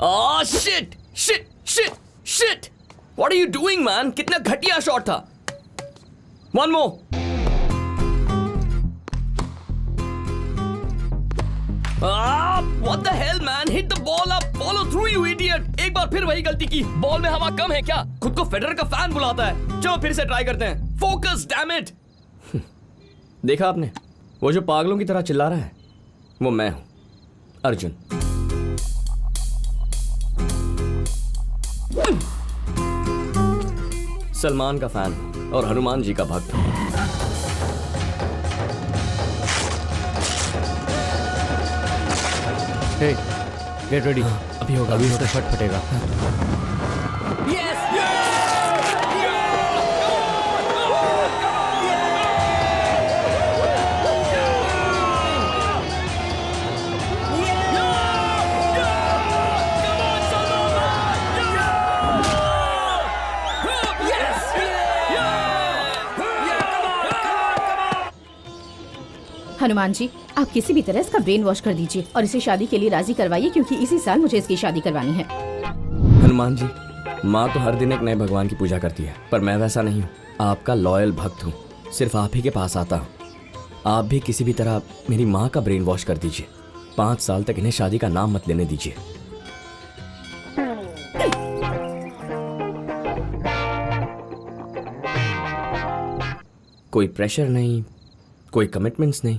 Oh shit! Shit! Shit! Shit! What are you doing, man? कितना घटिया shot था. One more. What the hell, man? Hit the ball up. Follow through, you idiot. एक बार फिर वही गलती की. Ball में हवा कम है क्या? खुद को फेडरर का फैन बुलाता है. चलो फिर से ट्राई करते हैं. Focus, damn it. देखा आपने? वो जो पागलों की तरह चिल्ला रहा है, वो मैं हूं, अर्जुन. सलमान का फैन और हनुमान जी का भक्त. Hey, get ready. अभी होगा, अभी होगा, शॉट फटेगा. Yes! हनुमान जी, आप किसी भी तरह इसका ब्रेन वॉश कर दीजिए और इसे शादी के लिए राजी करवाइए, क्योंकि इसी साल मुझे इसकी शादी करवानी है. हनुमान जी, माँ तो हर दिन एक नए भगवान की पूजा करती है, पर मैं वैसा नहीं हूँ. आपका लॉयल भक्त हूँ. सिर्फ आप ही के पास आता हूँ. आप भी किसी भी तरह मेरी माँ का ब्रेन वॉश कर दीजिए. 5 साल तक इन्हें शादी का नाम मत लेने दीजिए. कोई प्रेशर नहीं, कोई कमिटमेंट्स नहीं.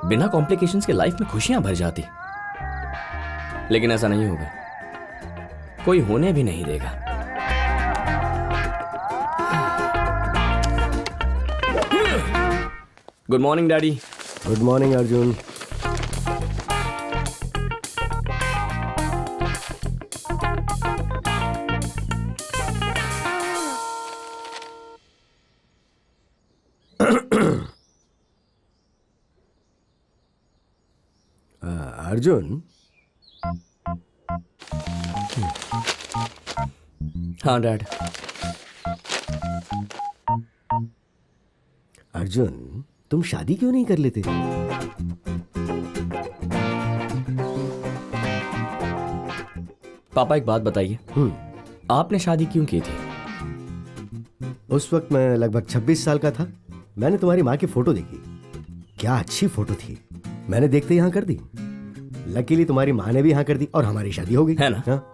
बिना कॉम्प्लिकेशंस के लाइफ में खुशियां भर जाती. लेकिन ऐसा नहीं होगा. कोई होने भी नहीं देगा. Good morning daddy. Good morning Arjun. Arjun. हाँ डैड. अर्जुन, तुम शादी क्यों नहीं कर लेते? पापा एक बात बताइए, आपने शादी क्यों की थी? उस वक्त मैं लगभग 26 साल का था. मैंने तुम्हारी माँ की फोटो देखी. क्या अच्छी फोटो थी. मैंने देखते ही हाँ कर दी. लकीली तुम्हारी माँ ने भी हाँ कर दी और हमारी शादी हो गई. है ना? हाँ?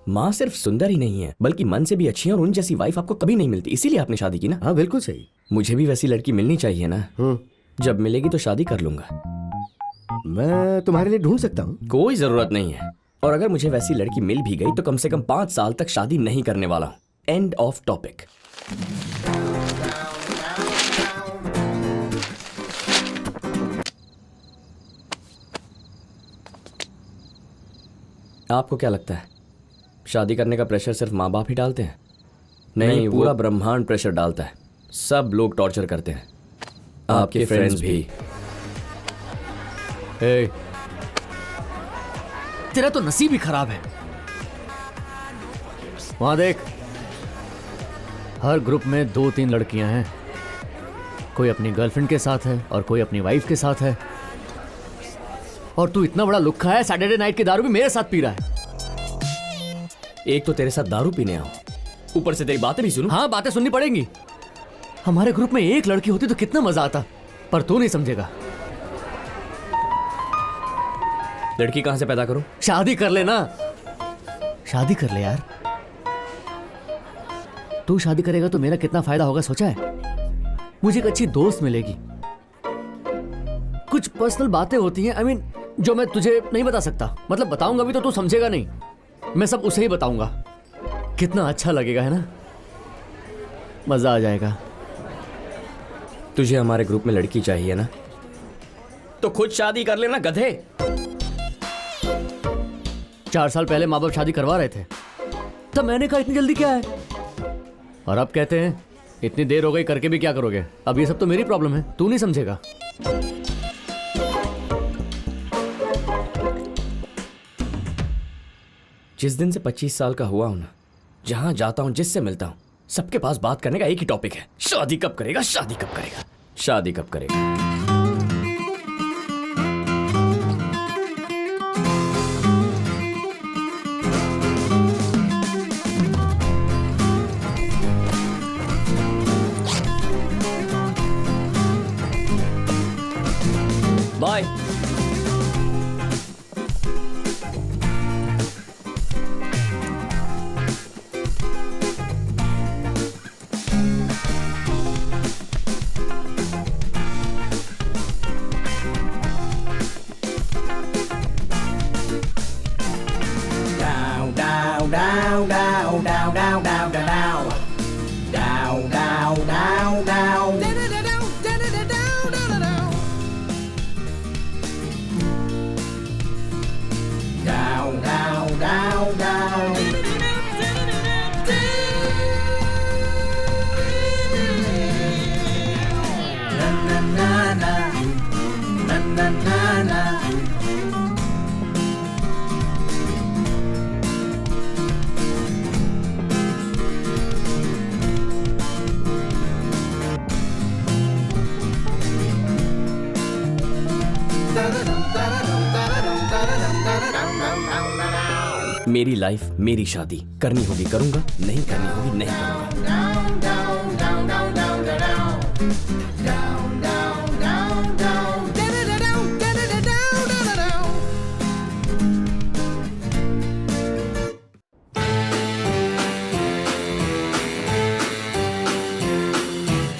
माँ सिर्फ सुंदर ही नहीं है, बल्कि मन से भी अच्छी है, और उन जैसी वाइफ आपको कभी नहीं मिलती. इसीलिए आपने शादी की ना? हाँ बिल्कुल सही. मुझे भी वैसी लड़की मिलनी चाहिए ना. जब मिलेगी तो शादी कर लूंगा. मैं तुम्हारे लिए ढूंढ सकता हूँ. कोई जरूरत नहीं है. और अगर मुझे वैसी लड़की मिल भी गई तो कम से कम 5 साल तक शादी नहीं करने वाला हूं. End of topic. आपको क्या लगता है, शादी करने का प्रेशर सिर्फ माँ बाप ही डालते हैं? नहीं, पूरा ब्रह्मांड प्रेशर डालता है. सब लोग टॉर्चर करते हैं, आपके फ्रेंड्स भी. Hey, तेरा तो नसीब ही खराब है. वहां देख, हर ग्रुप में 2-3 लड़कियां हैं. कोई अपनी गर्लफ्रेंड के साथ है और कोई अपनी वाइफ के साथ है. और तू इतना बड़ा लुक्खा है, सैटरडे नाइट की दारू भी मेरे साथ पी रहा है. एक तो तेरे साथ दारू पीने आऊं, ऊपर से तेरी बातें भी सुनूं. हाँ, बातें सुननी पड़ेंगी. हमारे ग्रुप में एक लड़की होती तो कितना मजा आता, पर तू नहीं समझेगा. लड़की कहां से पैदा करूं? शादी कर ले ना. शादी कर ले यार. तू शादी करेगा तो मेरा कितना फायदा होगा सोचा है? मुझे एक अच्छी दोस्त मिलेगी. कुछ पर्सनल बातें होती हैं, I mean, जो मैं तुझे नहीं बता सकता. मतलब बताऊंगा भी तो तू समझेगा नहीं. मैं सब उसे ही बताऊंगा. कितना अच्छा लगेगा, है ना? मजा आ जाएगा. तुझे हमारे ग्रुप में लड़की चाहिए ना, तो खुद शादी कर लेना गधे. 4 साल पहले माँ बाप शादी करवा रहे थे, तब मैंने कहा इतनी जल्दी क्या है. और अब कहते हैं इतनी देर हो गई, करके भी क्या करोगे. अब ये सब तो मेरी प्रॉब्लम है, तू नहीं समझेगा. जिस दिन से 25 साल का हुआ हूं ना, जहां जाता हूं, जिससे मिलता हूं, सबके पास बात करने का एक ही टॉपिक है. शादी कब करेगा, शादी कब करेगा, शादी कब करेगा. down, down, down, down, down, down, down, down, down, down, down, down, down, down, down. Na na na na na na na. मेरी लाइफ मेरी शादी, करनी होगी करूंगा, नहीं करनी होगी नहीं करूंगा।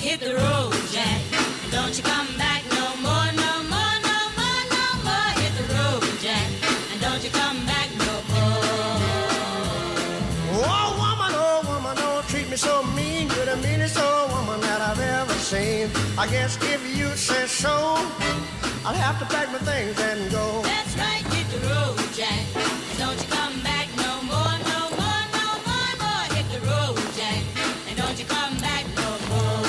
Hit the road, Jack. Don't you come back no more, no more, no more, no more. Hit the road, Jack. And don't you come back no more. Oh, woman, don't treat me so mean. You're the meanest old woman that I've ever seen. I guess if you say so, I'll have to pack my things and go. That's right, hit the road, Jack. And don't you come back no more, no more, no more, more. Hit the road, Jack. And don't you come back no more.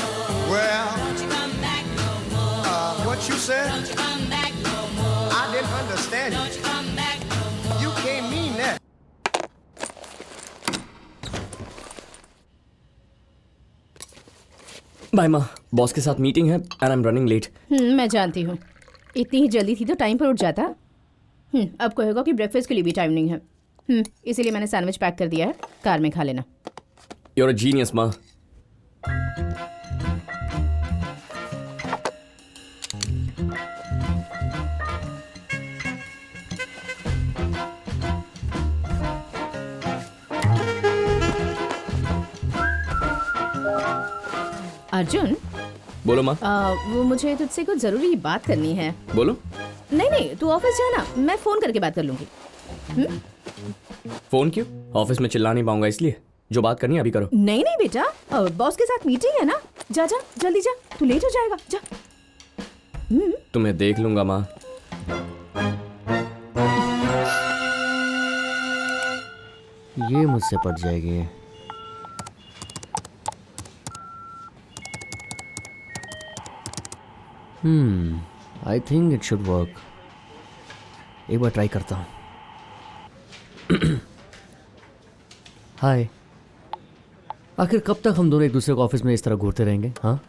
Well, Don't you come back no more. what you said, Don't you come back no more. I didn't understand Don't you. you come back no more. You can't mean that. Bye माँ, boss के साथ meeting है and I am running late. मैं जानती हूँ, इतनी ही जल्दी थी तो टाइम पर उठ जाता। अब कहेगा कि ब्रेकफास्ट के लिए भी टाइम नहीं है। इसीलिए मैंने सैंडविच पैक कर दिया है, कार में खा लेना। यू आर अ जीनियस माँ। अर्जुन, बोलो माँ। वो मुझे तुझसे कुछ जरूरी बात करनी है। बोलो। नहीं, तू ऑफिस जाना, मैं फोन करके बात कर लूंगी। फोन क्यों? ऑफिस में चिल्ला नहीं पाऊंगा इसलिए। जो बात करनी है अभी करो। नहीं बेटा, बॉस के साथ मीटिंग है ना। जा जल्दी जा, तू लेट हो जाएगा। जा। तुम्हें देख लूंगा माँ। ये मुझसे पट जाएगी। I think it should work. एक बार ट्राई करता हूँ। हाय। आखिर कब तक हम दोनों एक दूसरे को ऑफिस में इस तरह घूरते रहेंगे? हाँ,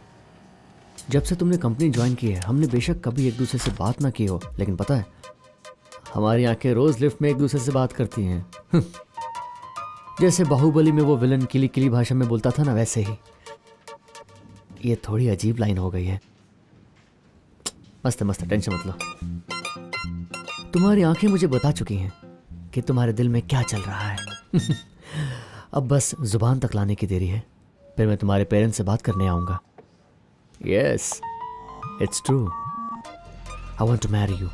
जब से तुमने कंपनी ज्वाइन की है हमने बेशक कभी एक दूसरे से बात ना की हो, लेकिन पता है हमारी आंखें रोज लिफ्ट में एक दूसरे से बात करती हैं। जैसे बाहुबली में वो विलन किली किली भाषा में बोलता था ना, वैसे ही। ये थोड़ी अजीब लाइन हो गई है। मस्त मस्त, टेंशन मत लो। तुम्हारी आंखें मुझे बता चुकी हैं कि तुम्हारे दिल में क्या चल रहा है। अब बस जुबान तक लाने की देरी है, फिर मैं तुम्हारे पेरेंट्स से बात करने आऊंगा। Yes, it's true. I want to marry you.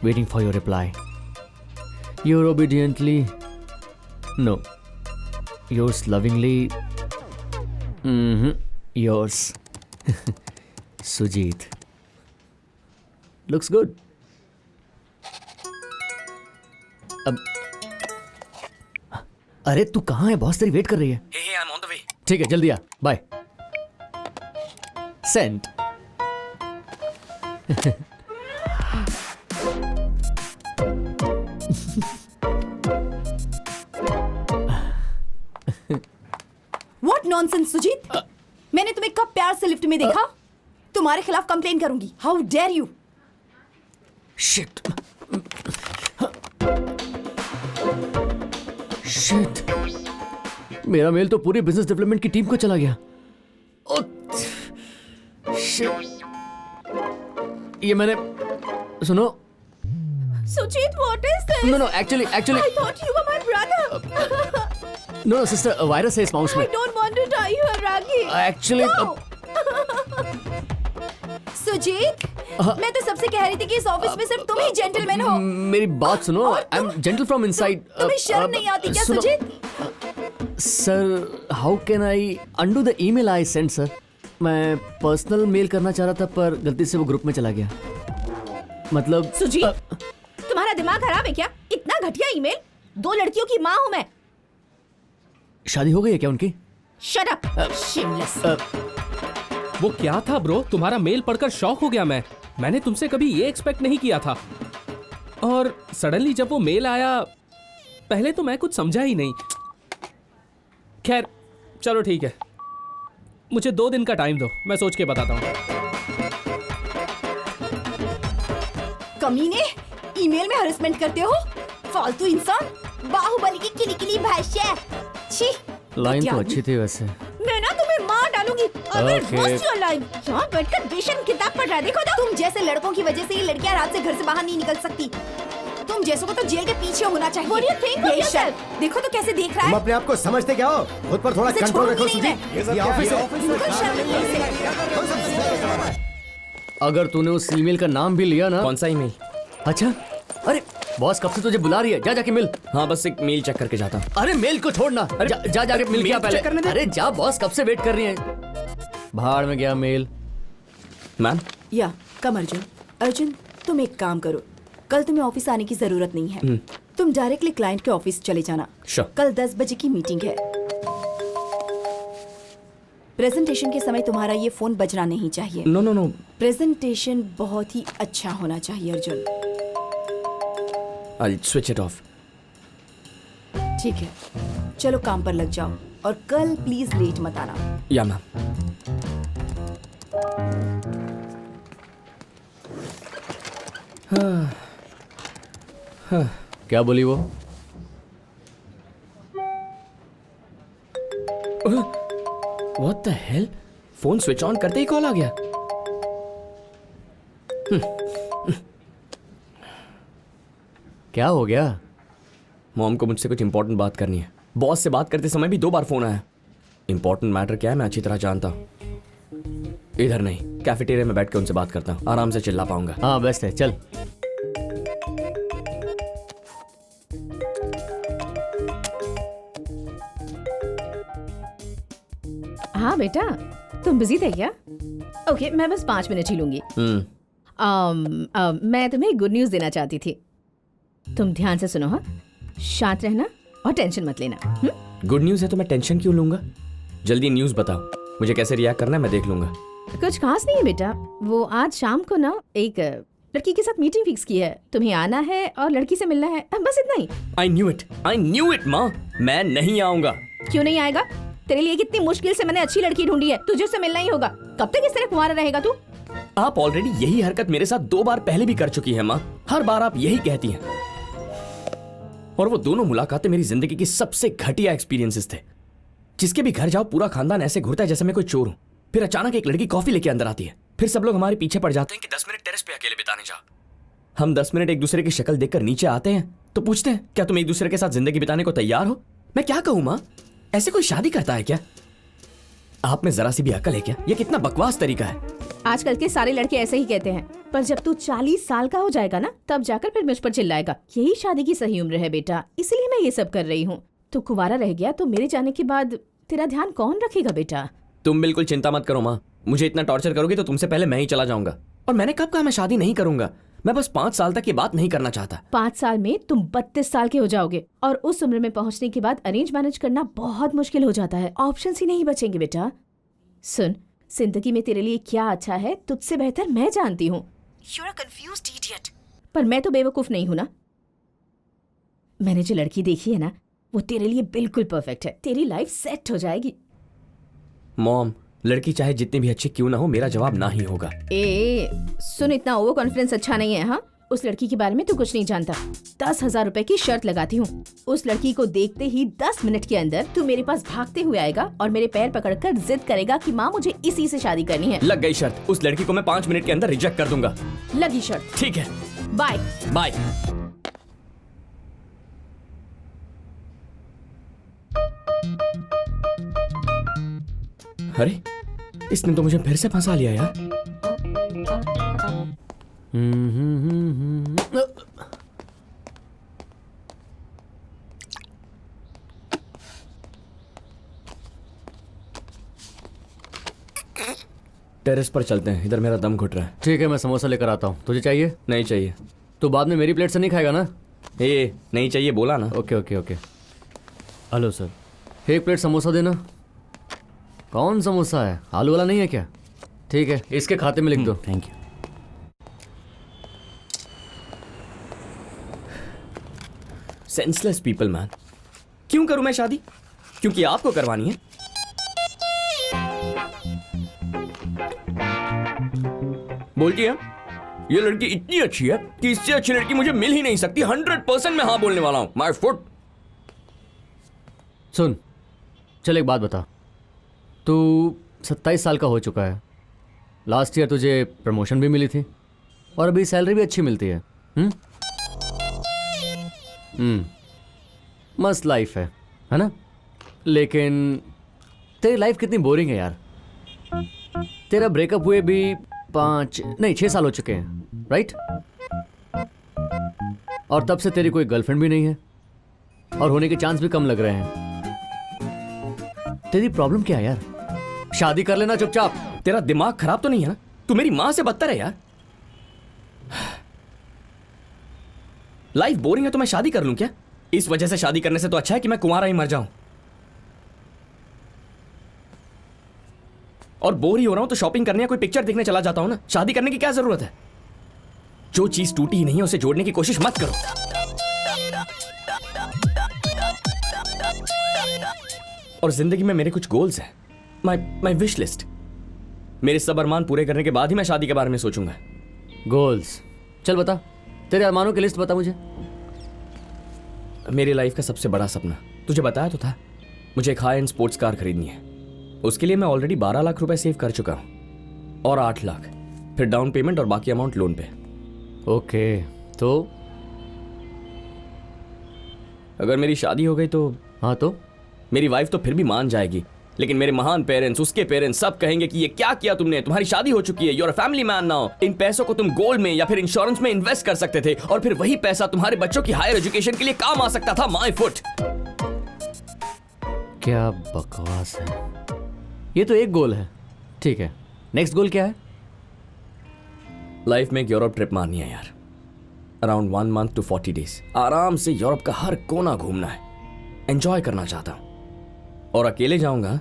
Waiting for your reply. Your obediently, no, yours lovingly, yours Sujit. Looks good. अब अरे तू कहाँ है? बॉस तेरी वेट कर रही है। Hey, I'm on the way. ठीक है, जल्दी आ। Bye. Send. What nonsense, Sujit? मैंने तुम्हें कब प्यार से लिफ्ट में देखा? तुम्हारे खिलाफ कंप्लेन करूंगी। How dare you? Shit. Shit, मेरा मेल तो पूरी बिजनेस डेवलपमेंट की टीम को चला गया। शिट, ये मैंने, सुनो। Sujit, what is this? No, actually, I thought you were my brother. no, sister, virus है इस माउस में। I don't want to die you, Ragi. Actually, No. Sujit, मैं तो सबसे कह रही थी कि इस ऑफिस में सिर्फ तुम ही जेंटलमैन हो। मेरी बात सुनो, I am gentle from inside. तुम्हें शर्म नहीं आती क्या सुनो, Sujit? Sir how can I undo the email I send sir? मैं पर्सनल मेल करना चाह रहा था पर गलती से वो ग्रुप में चला गया। मतलब सुजीत, तुम्हारा दिमाग खराब है क्या? इतना घटिया ईमेल? 2 लड़कियों की माँ हूं मैं। शादी हो गई है क्या उनकी? Shut up, shameless. वो क्या था ब्रो? तुम्हारा मेल पढ़कर शॉक हो गया मैं। मैंने तुमसे कभी ये एक्सपेक्ट नहीं किया था। और सडनली जब वो मेल आया, पहले तो मैं कुछ समझा ही नहीं। खैर चलो ठीक है, मुझे 2 दिन का टाइम दो, मैं सोच के बताता हूँ। कमीने, ईमेल में हरेसमेंट करते हो? फालतू इंसान, बाहुबली की किली भाषा। छी, लाइन क्या तो आदमी। अच्छी थी वैसे। मैं ना तुम्हें मार डालूंगी। Okay. यहाँ बैठकर बेशर्म किताब पढ़ रहा है, देखो तो। तुम जैसे लड़कों की वजह से ही लड़कियां रात से घर से बाहर नहीं निकल सकती। तुम जैसों को तो जेल के पीछे होना चाहिए। What do you think of ये yourself? शर्म, देखो तो कैसे देख रहा तुम है। अपने आप को समझते क्या हो? खुद पर थोड़ा इसे कंट्रोल रखो छोड़ूंगी नहीं सुजीत। ये ऑफिस है। बिल्कुल शर्म नहीं है इसे। अगर तूने उस ईमेल का नाम भी लिया ना। कौन सा ईमेल? अच्छा, अरे बॉस कब से तुझे बुला रही है, जा जाके मिल। हाँ बस एक मेल चेक करके जाता हूँ। अरे मेल को छोड़ना, जा जाके मिल मेल गया चेक करने पहले। दे। अरे जा, बॉस कब से वेट कर रही है। भाड़ में गया मेल। मैम या कम अर्जुन। अर्जुन, तुम एक काम करो, कल तुम्हें ऑफिस आने की जरूरत नहीं है। तुम डायरेक्टली क्लाइंट के ऑफिस चले जाना। Sure. कल 10 बजे की मीटिंग है। प्रेजेंटेशन के समय तुम्हारा ये फोन बजना नहीं चाहिए। No no no. प्रेजेंटेशन बहुत ही अच्छा होना चाहिए Arjun. I'll switch it off. ठीक है, चलो काम पर लग जाओ और कल प्लीज लेट मत आना। या मैम। क्या बोली वो? What the hell? Phone switch on करते ही कॉल आ गया। क्या हो गया? मॉम को मुझसे कुछ इंपॉर्टेंट बात करनी है। बॉस से बात करते समय भी 2 बार फोन आया। इंपॉर्टेंट मैटर क्या है मैं अच्छी तरह जानता हूँ। इधर नहीं, कैफेटेरिया में बैठ के उनसे बात करता हूँ, आराम से चिल्ला पाऊंगा। हाँ बेस्ट है, चल। हाँ बेटा, तुम बिजी थे क्या? ओके, मैं बस 5 मिनट ही लूंगी। मैं तुम्हें गुड न्यूज़ देना चाहती थी। तुम ध्यान से सुनो। हाँ, शांत रहना और टेंशन मत लेना। गुड न्यूज़ है तो मैं टेंशन क्यों लूंगा? जल्दी न्यूज़ बताओ, मुझे कैसे रिएक्ट करना है मैं देख लूंगा। कुछ खास नहीं है बेटा। वो आज शाम को ना एक लड़की के साथ मीटिंग फिक्स की है। तुम्हें आना है और लड़की से मिलना है, बस इतना ही। आई न्यू इट माँ, मैं नहीं आऊंगा। क्यों नहीं आएगा? तेरे लिए कितनी मुश्किल से मैंने अच्छी लड़की ढूंढी है, तुझे उससे मिलना ही होगा। कब तक इस तरह कुंवारा रहेगा तू? आप ऑलरेडी यही हरकत मेरे साथ 2 बार पहले भी कर चुकी है माँ। हर बार आप यही कहती हैं। और वो दोनों मुलाकातें मेरी जिंदगी की सबसे घटिया एक्सपीरियंसेस थे। जिसके भी घर जाओ पूरा खानदान ऐसे घुरता है जैसे मैं कोई चोर हूं। फिर अचानक एक लड़की कॉफी लेके अंदर आती है, फिर सब लोग हमारे पीछे पड़ जाते हैं कि 10 मिनट टेरेस पे अकेले बिताने जा। हम 10 मिनट एक दूसरे की शक्ल देखकर नीचे आते हैं तो पूछते हैं क्या तुम एक दूसरे के साथ जिंदगी बिताने को तैयार हो? मैं क्या कहूं माँ, ऐसे कोई शादी करता है क्या? आप में जरा सी भी अकल है क्या? ये कितना बकवास तरीका है। आजकल के सारे लड़के ऐसे ही कहते हैं, पर जब तू 40 साल का हो जाएगा ना, तब जाकर फिर मुझ पर चिल्लाएगा। यही शादी की सही उम्र है बेटा, इसलिए मैं ये सब कर रही हूँ। तू कुंवारा रह गया तो मेरे जाने के बाद तेरा ध्यान कौन रखेगा बेटा? तुम बिल्कुल चिंता मत करो माँ, मुझे इतना टॉर्चर करोगे तो तुमसे पहले मैं ही चला जाऊंगा। और मैंने कब कहा मैं शादी नहीं करूंगा? मैं बस 5 साल तक ये बात नहीं करना चाहता। 5 साल में तुम 32 साल के हो जाओगे और उस उम्र में पहुंचने के बाद अरेंज मैनेज करना बहुत मुश्किल हो जाता है। ऑप्शंस ही नहीं बचेंगे बेटा। सुन, जिंदगी में तेरे लिए क्या अच्छा है तुझसे बेहतर मैं जानती हूँ। You're a confused idiot. पर मैं तो बेवकूफ नहीं हूं ना। मैंने जो लड़की देखी है ना, वो तेरे लिए बिल्कुल परफेक्ट है। तेरी लाइफ सेट हो जाएगी। मॉम, लड़की चाहे जितनी भी अच्छी क्यों ना हो, मेरा जवाब ना ही होगा। सुन, इतना ओवर कॉन्फिडेंस अच्छा नहीं है। हाँ, उस लड़की के बारे में तू कुछ नहीं जानता। 10,000 रुपए की शर्त लगाती हूँ, उस लड़की को देखते ही 10 मिनट के अंदर तू मेरे पास भागते हुए आएगा और मेरे पैर पकड़कर जिद करेगा कि माँ मुझे इसी से शादी करनी है। लग गई शर्त, उस लड़की को मैं 5 मिनट के अंदर रिजेक्ट कर दूंगा। लगी शर्त। ठीक है, बाय बाय। अरे, इसने तो मुझे फिर से फंसा लिया यार। टेरेस पर चलते हैं, इधर मेरा दम घुट रहा है। ठीक है, मैं समोसा लेकर आता हूँ। तुझे चाहिए? नहीं चाहिए। तो बाद में मेरी प्लेट से नहीं खाएगा ना? ए नहीं चाहिए बोला ना। Okay okay okay. Hello sir, एक प्लेट समोसा देना। कौन समोसा है? आलू वाला नहीं है क्या? ठीक है, इसके खाते में लिख दो। Thank you. Senseless people man. क्यों करूं मैं शादी? क्योंकि आपको करवानी है। बोलती है ये लड़की इतनी अच्छी है कि इससे अच्छी लड़की मुझे मिल ही नहीं सकती। 100% मैं हाँ बोलने वाला हूं। My foot. सुन, चल एक बात बता। तू 27 साल का हो चुका है। लास्ट ईयर तुझे प्रमोशन भी मिली थी और अभी सैलरी भी अच्छी मिलती है। मस्त लाइफ है ना? लेकिन तेरी लाइफ कितनी बोरिंग है यार। तेरा ब्रेकअप हुए भी 6 साल हो चुके हैं, राइट? और तब से तेरी कोई गर्लफ्रेंड भी नहीं है और होने के चांस भी कम लग रहे हैं। तेरी प्रॉब्लम क्या है यार? शादी कर लेना चुपचाप। तेरा दिमाग खराब तो नहीं है ना? तू मेरी मां से बदतर है यार। लाइफ बोरिंग है तो मैं शादी कर लूं क्या? इस वजह से शादी करने से तो अच्छा है कि मैं कुंवारा ही मर जाऊं। और बोर ही हो रहा हूं तो शॉपिंग करने या कोई पिक्चर देखने चला जाता हूं ना। शादी करने की क्या जरूरत है? जो चीज टूटी ही नहीं है उसे जोड़ने की कोशिश मत करो। और जिंदगी में मेरे कुछ गोल्स हैं। My wish list. मेरे सब अरमान पूरे करने के बाद ही मैं शादी के बारे में सोचूंगा। गोल्स? चल बता, तेरे अरमानों की लिस्ट बता मुझे। मेरी लाइफ का सबसे बड़ा सपना तुझे बताया तो था, मुझे एक हाई एंड स्पोर्ट्स कार खरीदनी है। उसके लिए मैं ऑलरेडी 12 लाख रुपए सेव कर चुका हूं और 8 लाख फिर डाउन पेमेंट और बाकी अमाउंट लोन पे। ओके, तो अगर मेरी शादी हो गई तो? हाँ तो मेरी वाइफ तो फिर भी मान जाएगी, लेकिन मेरे महान पेरेंट्स, उसके पेरेंट्स सब कहेंगे कि ये क्या किया तुमने, तुम्हारी शादी हो चुकी है, you are a family man now. इन पैसों को तुम गोल्ड में या फिर इंश्योरेंस में इन्वेस्ट कर सकते थे और फिर वही पैसा तुम्हारे बच्चों की हायर एजुकेशन के लिए काम आ सकता था। My foot. क्या बकवास है। ये तो एक गोल है, ठीक है। नेक्स्ट गोल क्या है? लाइफ में एक यूरोप ट्रिप मारनी है यार। Around 1 month to 40 days। आराम से यूरोप का हर कोना घूमना है। एंजॉय करना चाहता हूं और अकेले जाऊंगा।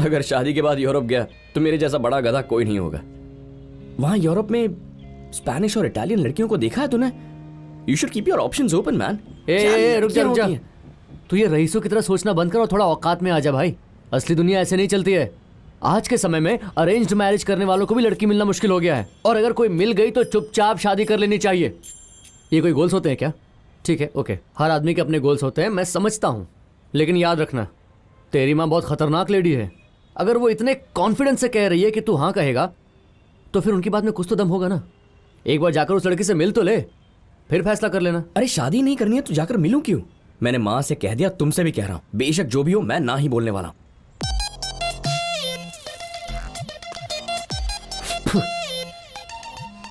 अगर शादी के बाद यूरोप गया तो मेरे जैसा बड़ा गधा कोई नहीं होगा। वहां यूरोप में स्पेनिश और इटालियन लड़कियों को देखा है तूने? You should keep your options open man. रुक जा। तू ये रईसों की तरह सोचना बंद कर और थोड़ा औकात में आ जा भाई। असली दुनिया ऐसे नहीं चलती है। आज के समय में अरेंज्ड मैरिज करने वालों को भी लड़की मिलना मुश्किल हो गया है और अगर कोई मिल गई तो चुपचाप शादी कर लेनी चाहिए। ये कोई गोल्स होते हैं क्या? ठीक है, ओके, हर आदमी के अपने गोल्स होते हैं, मैं समझता हूँ, लेकिन याद रखना तेरी माँ बहुत खतरनाक लेडी है। अगर वो इतने कॉन्फिडेंस से कह रही है कि तू हाँ कहेगा तो फिर उनकी बात में कुछ तो दम होगा ना। एक बार जाकर उस लड़की से मिल तो ले, फिर फैसला कर लेना। अरे शादी नहीं करनी है तो जाकर मिलूं क्यों? मैंने माँ से कह दिया, तुमसे भी कह रहा हूं, बेशक जो भी हो मैं ना ही बोलने वाला हूं।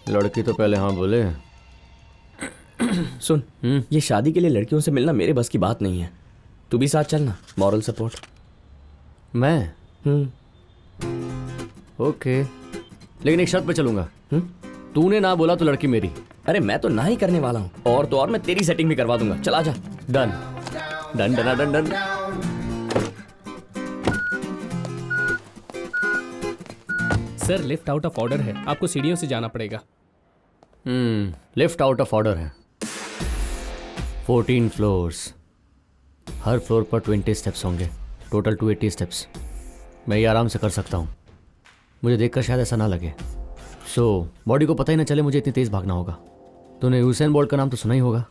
लड़की तो पहले हाँ बोले। सुन, ये शादी के लिए लड़कियों से मिलना मेरे बस की बात नहीं है। तू भी साथ चलना, मॉरल सपोर्ट। मैं? ओके, लेकिन एक शर्त पे चलूंगा। तूने ना बोला तो लड़की मेरी। अरे मैं तो ना ही करने वाला हूँ और तो और मैं तेरी सेटिंग भी करवा दूंगा। चला जा। Done done done done done. Sir lift out of order है, आपको सीढ़ियों से जाना पड़ेगा। लिफ्ट आउट ऑफ ऑर्डर है। 14 फ्लोर्स, हर फ्लोर पर 20 स्टेप्स होंगे, टोटल 280 स्टेप्स। मैं ये आराम से कर सकता हूँ। मुझे देखकर शायद ऐसा ना लगे, सो बॉडी को पता ही ना चले मुझे इतनी तेज़ भागना होगा। तूने यूसेन बोल्ट का नाम तो सुना ही होगा।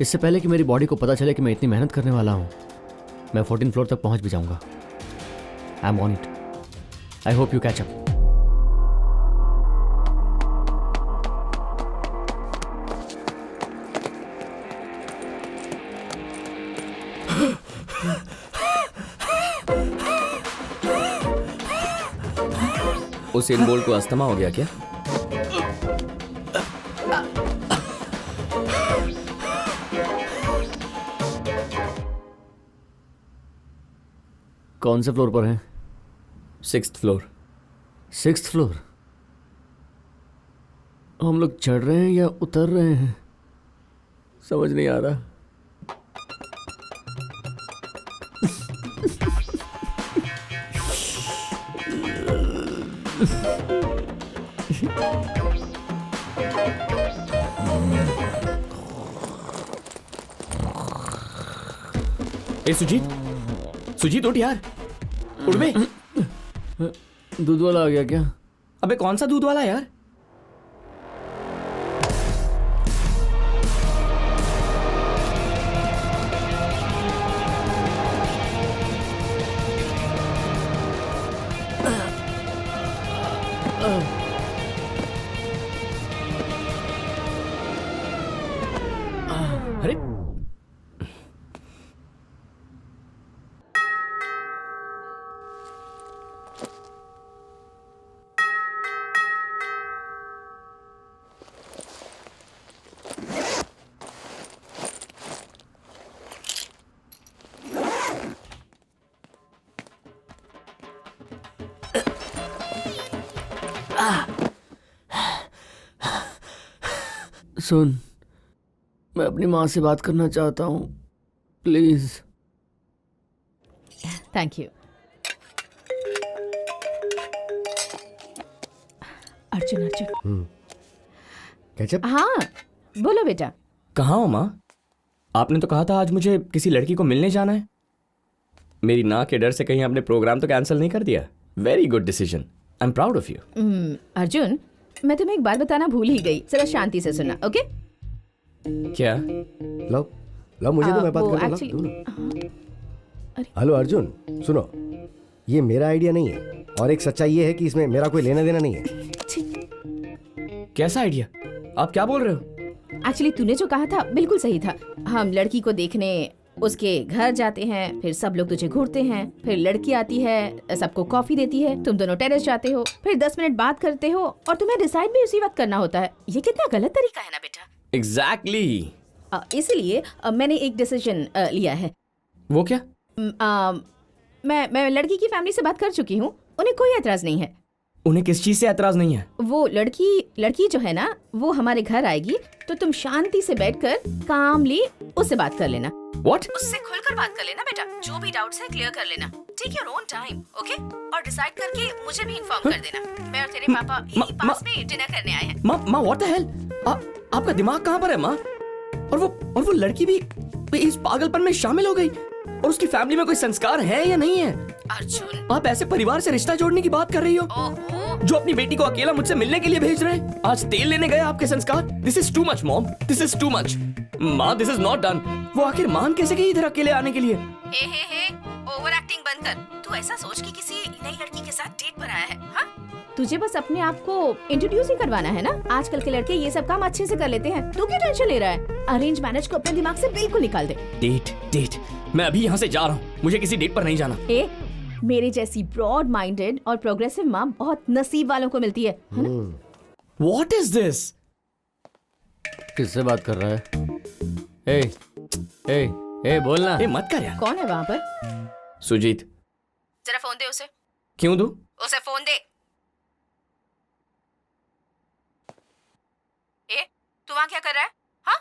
इससे पहले कि मेरी बॉडी को पता चले कि मैं इतनी मेहनत करने वाला हूँ, मैं 14 फ्लोर तक पहुँच भी जाऊँगा। I am on it. I hope you catch up. उस इन बोल्ट को अस्थमा हो गया क्या? कौन से फ्लोर पर हैं? 6th floor. 6th floor. हम लोग चढ़ रहे हैं या उतर रहे हैं, समझ नहीं आ रहा। ए सुजीत, सुजीत उठ यार, उठ बे। दूध वाला आ गया क्या? अबे कौन सा दूध वाला यार? अरे सुन, मैं अपनी माँ से बात करना चाहता हूँ, please. Thank you. Arjun Arjun. Catch up? हाँ बोलो बेटा। कहाँ हो माँ? आपने तो कहा था आज मुझे किसी लड़की को मिलने जाना है। मेरी ना के डर से कहीं आपने प्रोग्राम तो कैंसिल नहीं कर दिया? Very good decision, I am proud of you. Arjun, मैं तुम्हें एक बात बताना भूल ही गई, जरा शांति से सुनना, ओके? क्या? लो लो, मुझे तो मैं बात वो करता actually- हूँ। हेलो अर्जुन, सुनो, ये मेरा आइडिया नहीं है और एक सच्चाई ये है कि इसमें मेरा कोई लेना देना नहीं है। कैसा आइडिया? आप क्या बोल रहे हो? एक्चुअली तूने जो कहा था बिल्कुल सही था। हम लड़की को देखने उसके घर जाते हैं, फिर सब लोग तुझे घूरते हैं, फिर लड़की आती है, सबको कॉफी देती है, तुम दोनों टेरेस जाते हो, फिर 10 मिनट बात करते हो और तुम्हें डिसाइड भी उसी वक्त करना होता है। ये कितना गलत तरीका है ना बेटा। एग्जैक्टली। इसीलिए मैंने एक डिसीजन लिया है। वो क्या? मैं लड़की की फैमिली से बात कर चुकी हूँ, उन्हें कोई एतराज नहीं है। उन्हें किस चीज से एतराज नहीं है? वो लड़की जो है ना, वो हमारे घर आएगी तो तुम शांति से बैठकर कामली उससे बात कर लेना। What? उससे खुलकर बात कर लेना बेटा, जो भी डाउट्स है क्लियर कर लेना। Take your own time, okay? और डिसाइड करके मुझे भी इन्फॉर्म कर देना। मैं और तेरे पापा यही पास में डिनर करने आए हैं। माँ व्हाट द हेल? आपका दिमाग कहाँ पर है माँ? और वो लड़की भी इस पागलपन में शामिल हो गई? और उसकी फैमिली में कोई संस्कार है या नहीं है? अर्जुन, आप ऐसे परिवार से रिश्ता जोड़ने की बात कर रही हो जो अपनी बेटी को अकेला मुझसे मिलने के लिए भेज रहे हैं? आज तेल लेने गए आपके संस्कार? This is too much mom, this is too much. माँ दिस इज नॉट डन। वो आखिर मान कैसे गई इधर अकेले आने के लिए? हे ओवर एक्टिंग बंद कर। तू ऐसा सोच कि किसी नई लड़की के साथ डेट पर आया है। हाँ, तुझे बस अपने आप को इंट्रोड्यूस ही करवाना है ना। आजकल के लड़के ये सब काम अच्छे से कर लेते हैं, तू क्यों टेंशन ले रहा है? अरेंज मैरिज को अपने दिमाग से बिल्कुल निकाल दे। डेट मैं अभी यहाँ से जा रहा हूँ, मुझे किसी डेट पर नहीं जाना। मेरे जैसी ब्रॉड माइंडेड और प्रोग्रेसिव माँ बहुत नसीब वालों को मिलती है ना? What is this? किससे बात कर रहा है? ए बोलना। ए मत कर यार। कौन है वहाँ पर? सुजीत। जरा फोन दे उसे। क्यों दूं? उसे फोन दे। तू वहाँ क्या कर रहा है? हाँ?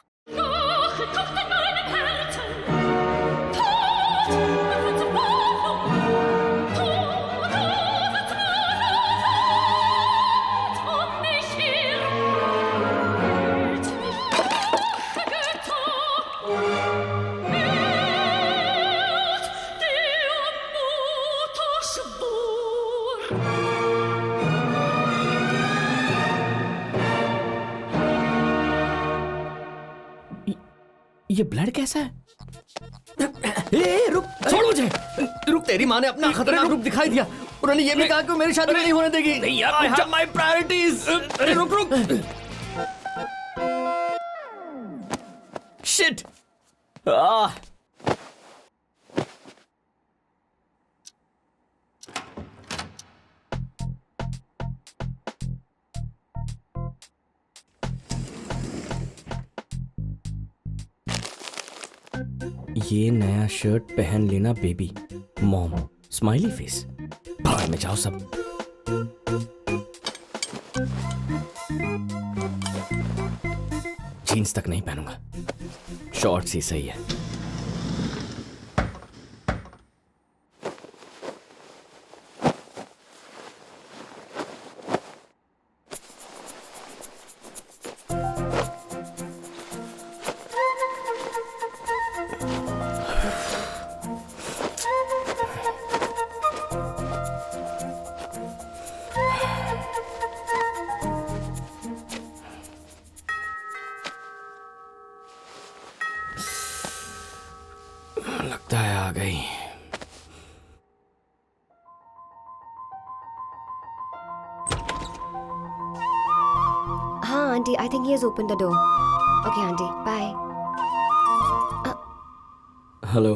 ये ब्लड कैसा है? ए रुक, छोड़ मुझे। रुक, तेरी माँ ने अपना खतरनाक रूप दिखाई दिया। उन्होंने ये भी कहा कि वो मेरी शादी नहीं होने देगी। नहीं यार, I have my priorities। अरे रुक। Shit। ये नया शर्ट पहन लेना बेबी। मॉम स्माइली फेस, भाड़ में जाओ सब। जीन्स तक नहीं पहनूंगा, शॉर्ट्स ही सही है। लगता है आ गई। हाँ aunty, I think he has open the door. Okay aunty, bye. Hello.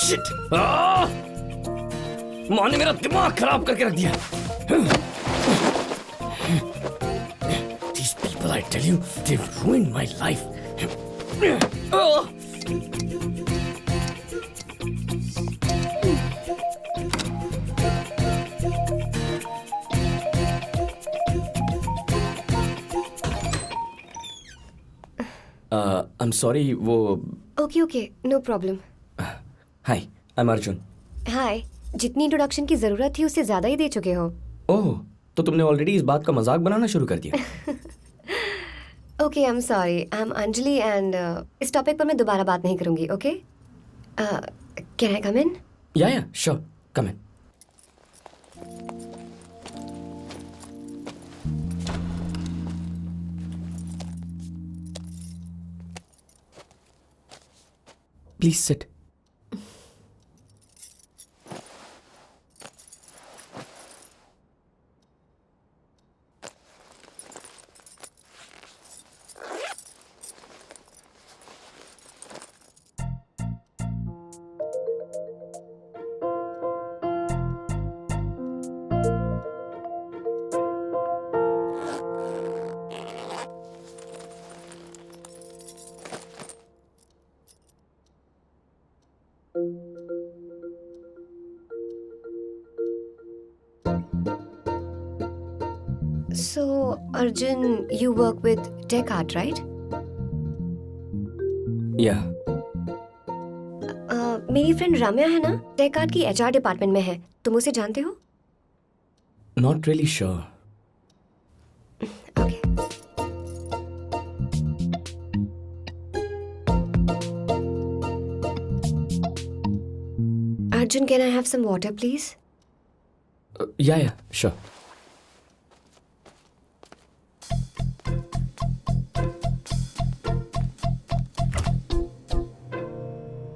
Shit! माँ ने मेरा दिमाग खराब करके रख दिया। These people, I tell you, they've ruined my life. I'm sorry, वो okay okay, no problem. Hi, I'm Arjun. Hi, जितनी इंट्रोडक्शन की जरूरत थी उससे ज्यादा ही दे चुके हो। ओह, तो तुमने ऑलरेडी इस बात का मजाक बनाना शुरू कर दिया। Okay, I am sorry, I am Anjali and इस टॉपिक पर मैं दोबारा बात नहीं करूंगी। ओके, कैन आई कम इन? या sure, come in. Please sit. So, Arjun, you work with Tech Art, right? या मेरी फ्रेंड राम्या है ना, टेक आर्ट की HR डिपार्टमेंट में है। तुम उसे जानते हो? Not really sure. Okay. Arjun, can I have some water, please? या श्योर।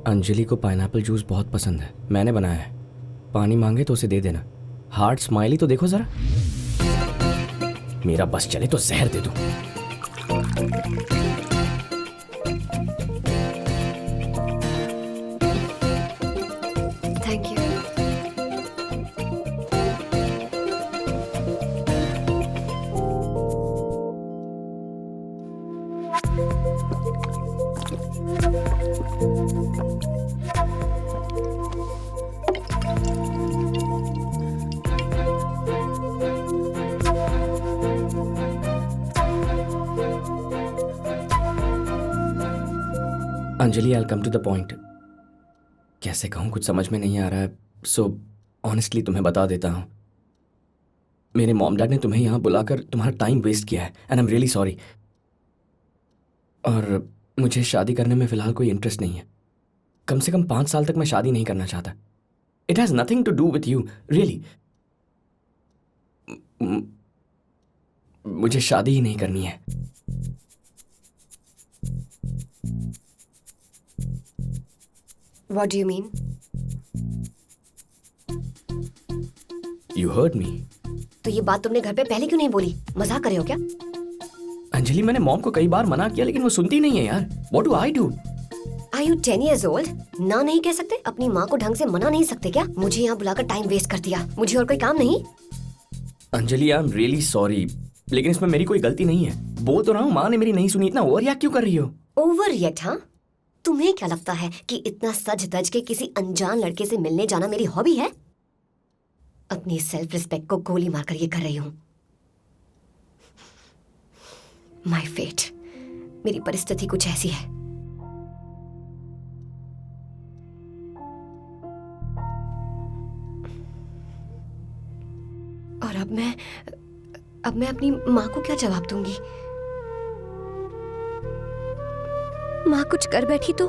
अंजलि को पाइनएप्पल जूस बहुत पसंद है, मैंने बनाया है। पानी मांगे तो उसे दे देना। हार्ट स्माइली तो देखो जरा। मेरा बस चले तो जहर दे दूं। Thank you. Anjali, I come to the point. कैसे कहूँ, कुछ समझ में नहीं आ रहा है। सो ऑनेस्टली तुम्हें बता देता हूँ, मेरे मॉम डैड ने तुम्हें यहाँ बुलाकर तुम्हारा टाइम वेस्ट किया है and I am really sorry. और मुझे शादी करने में फिलहाल कोई इंटरेस्ट नहीं है। कम से कम 5 साल तक मैं शादी नहीं करना चाहता। It has nothing to do with you, really. मुझे शादी ही नहीं करनी है। What do you mean? You heard me. तो ये बात तुमने घर पे पहले क्यों नहीं बोली? मजाक कर रहे हो क्या? अंजलि, मैंने मॉम को कई बार मना किया लेकिन वो सुनती नहीं है यार। What do I do? Are you 10 years old? ना नहीं कह सकते? अपनी माँ को ढंग से मना नहीं सकते क्या? मुझे यहाँ बुलाकर टाइम वेस्ट कर दिया। मुझे और कोई काम नहीं? अंजलि आई एम रियली सॉरी, लेकिन इसमें मेरी कोई गलती नहीं है। बोल तो रहा हूँ, माँ ने मेरी नहीं सुनी। इतना ओवर रिएक्ट क्यों कर रही हो? Over react? हाँ, तुम्हें क्या लगता है कि इतना सज धज के किसी अनजान लड़के से मिलने जाना मेरी हॉबी है? अपनी सेल्फ रिस्पेक्ट को गोली मारकर ये कर रही हूं। माय फेट, मेरी परिस्थिति कुछ ऐसी है। और अब मैं अपनी माँ को क्या जवाब दूंगी? माँ कुछ कर बैठी तो?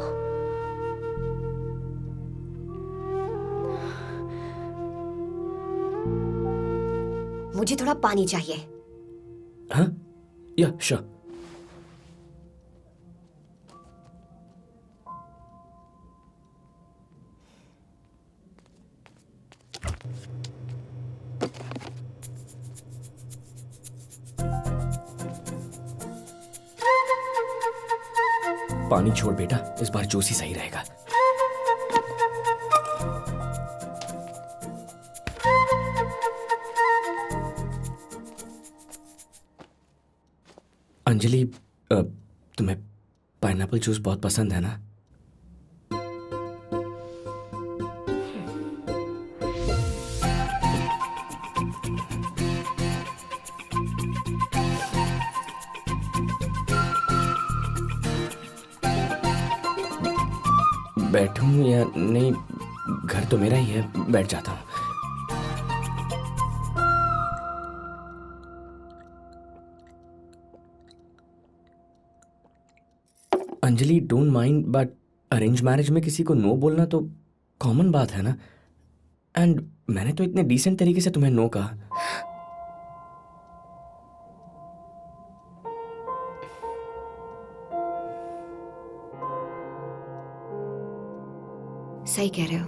मुझे थोड़ा पानी चाहिए। हाँ, या श्योर। पानी छोड़ बेटा, इस बार जूस ही सही रहेगा। अंजलि, तुम्हें पाइनएप्पल जूस बहुत पसंद है ना? बैठूं या नहीं? घर तो मेरा ही है, बैठ जाता हूं। Anjali, don't mind, but arrange marriage में किसी को नो बोलना तो कॉमन बात है ना। एंड मैंने तो इतने डिसेंट तरीके से तुम्हें नो कहा। सही कह रहे हो,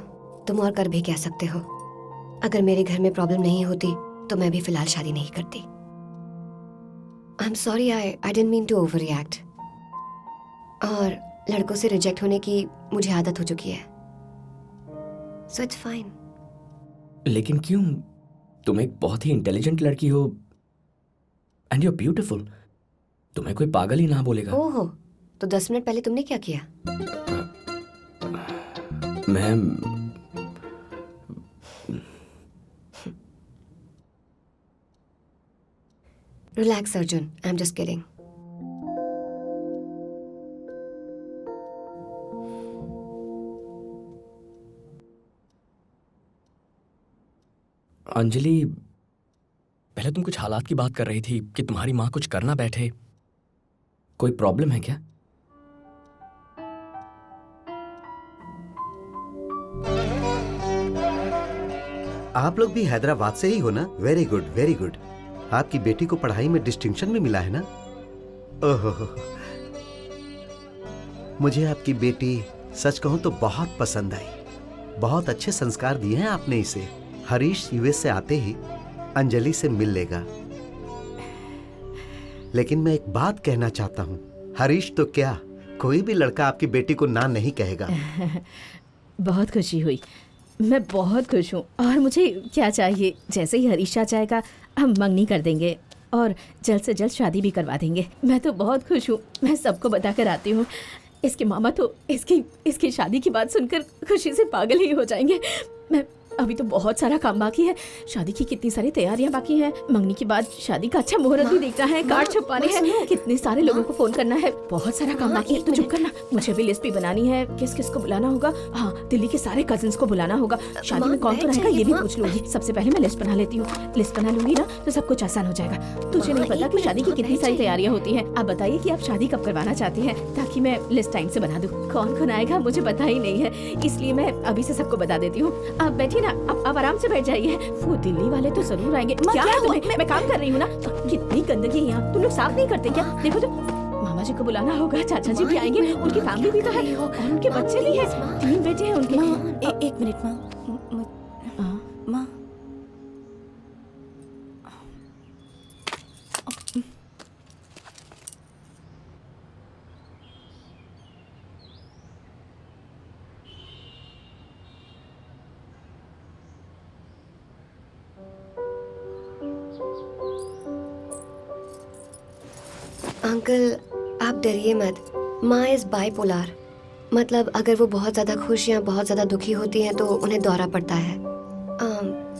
तुम और कर भी कह सकते हो। अगर मेरे घर में प्रॉब्लम नहीं होती तो मैं भी फिलहाल शादी नहीं करती। I am sorry, I didn't mean to overreact. और लड़कों से रिजेक्ट होने की मुझे आदत हो चुकी है, सो इट्स फाइन। लेकिन क्यों? तुम एक बहुत ही इंटेलिजेंट लड़की हो एंड यू आर ब्यूटीफुल। तुम्हें कोई पागल ही ना बोलेगा। ओहो, तो 10 मिनट पहले तुमने क्या किया? मैं relax Arjun, I am just kidding. Anjali, पहले तुम कुछ हालात की बात कर रही थी कि तुम्हारी माँ कुछ करना बैठे। कोई प्रॉब्लम है क्या? आप लोग भी हैदराबाद से ही हो ना? Very good, very good. आपकी बेटी को पढ़ाई में डिस्टिंक्शन भी मिला है ना? ओहो, मुझे आपकी बेटी सच कहूं तो बहुत पसंद आई। बहुत अच्छे संस्कार दिए हैं आपने इसे। हरीश यूएस से आते ही अंजलि से मिल लेगा। लेकिन मैं एक बात कहना चाहता हूं, हरीश तो क्या, कोई भी लड़का आपकी बेटी को ना नहीं कहेगा। बहुत खुशी हुई, मैं बहुत खुश हूँ। और मुझे क्या चाहिए, जैसे ही हरीश आ जाएगा हम मंगनी कर देंगे और जल्द से जल्द शादी भी करवा देंगे। मैं तो बहुत खुश हूँ, मैं सबको बता कर आती हूँ। इसके मामा तो इसकी शादी की बात सुनकर खुशी से पागल ही हो जाएंगे। मैं अभी तो बहुत सारा काम बाकी है। शादी की कितनी सारी तैयारियां बाकी हैं। मंगनी के बाद शादी का अच्छा मुहूर्त भी देखना है, कार्ड छपवाने हैं, कितने सारे लोगों को फोन करना है, बहुत सारा काम बाकी है। तो चुप करना, मुझे भी लिस्ट भी बनानी है, किस किस को बुलाना होगा। हाँ, दिल्ली के सारे कजिन्स को बुलाना होगा। शादी में कौन तो रहेगा ये भी पूछ लूंगी। सबसे पहले मैं लिस्ट बना लेती हूँ। लिस्ट बना लूंगी ना तो सब कुछ आसान हो जाएगा। तुझे नहीं पता कि शादी की कितनी सारी तैयारियां होती हैं। आप बताइए कि आप शादी कब करवाना चाहती हैं, ताकि मैं लिस्ट टाइम से बना दूँ। कौन कौन आएगा मुझे पता ही नहीं है, इसलिए मैं अभी से सबको बता देती हूँ। आप बैठिए ना, आप आराम से बैठ जाइए। वो दिल्ली वाले तो जरूर आएंगे। क्या है तुम्हें? मैं काम कर रही हूँ ना। कितनी गंदगी है यहाँ, तुम लोग साफ नहीं करते क्या? देखो तो, मामा जी को बुलाना होगा, चाचा जी भी आएंगे, उनकी फैमिली भी तो है और उनके बच्चे भी हैं, 3 बेटे हैं उनके। एक मिनट माँ, माँ अंकल आप डरिए मत, माँ इज बाइपोलर। मतलब अगर वो बहुत ज्यादा खुश या बहुत ज्यादा दुखी होती हैं तो उन्हें दौरा पड़ता है।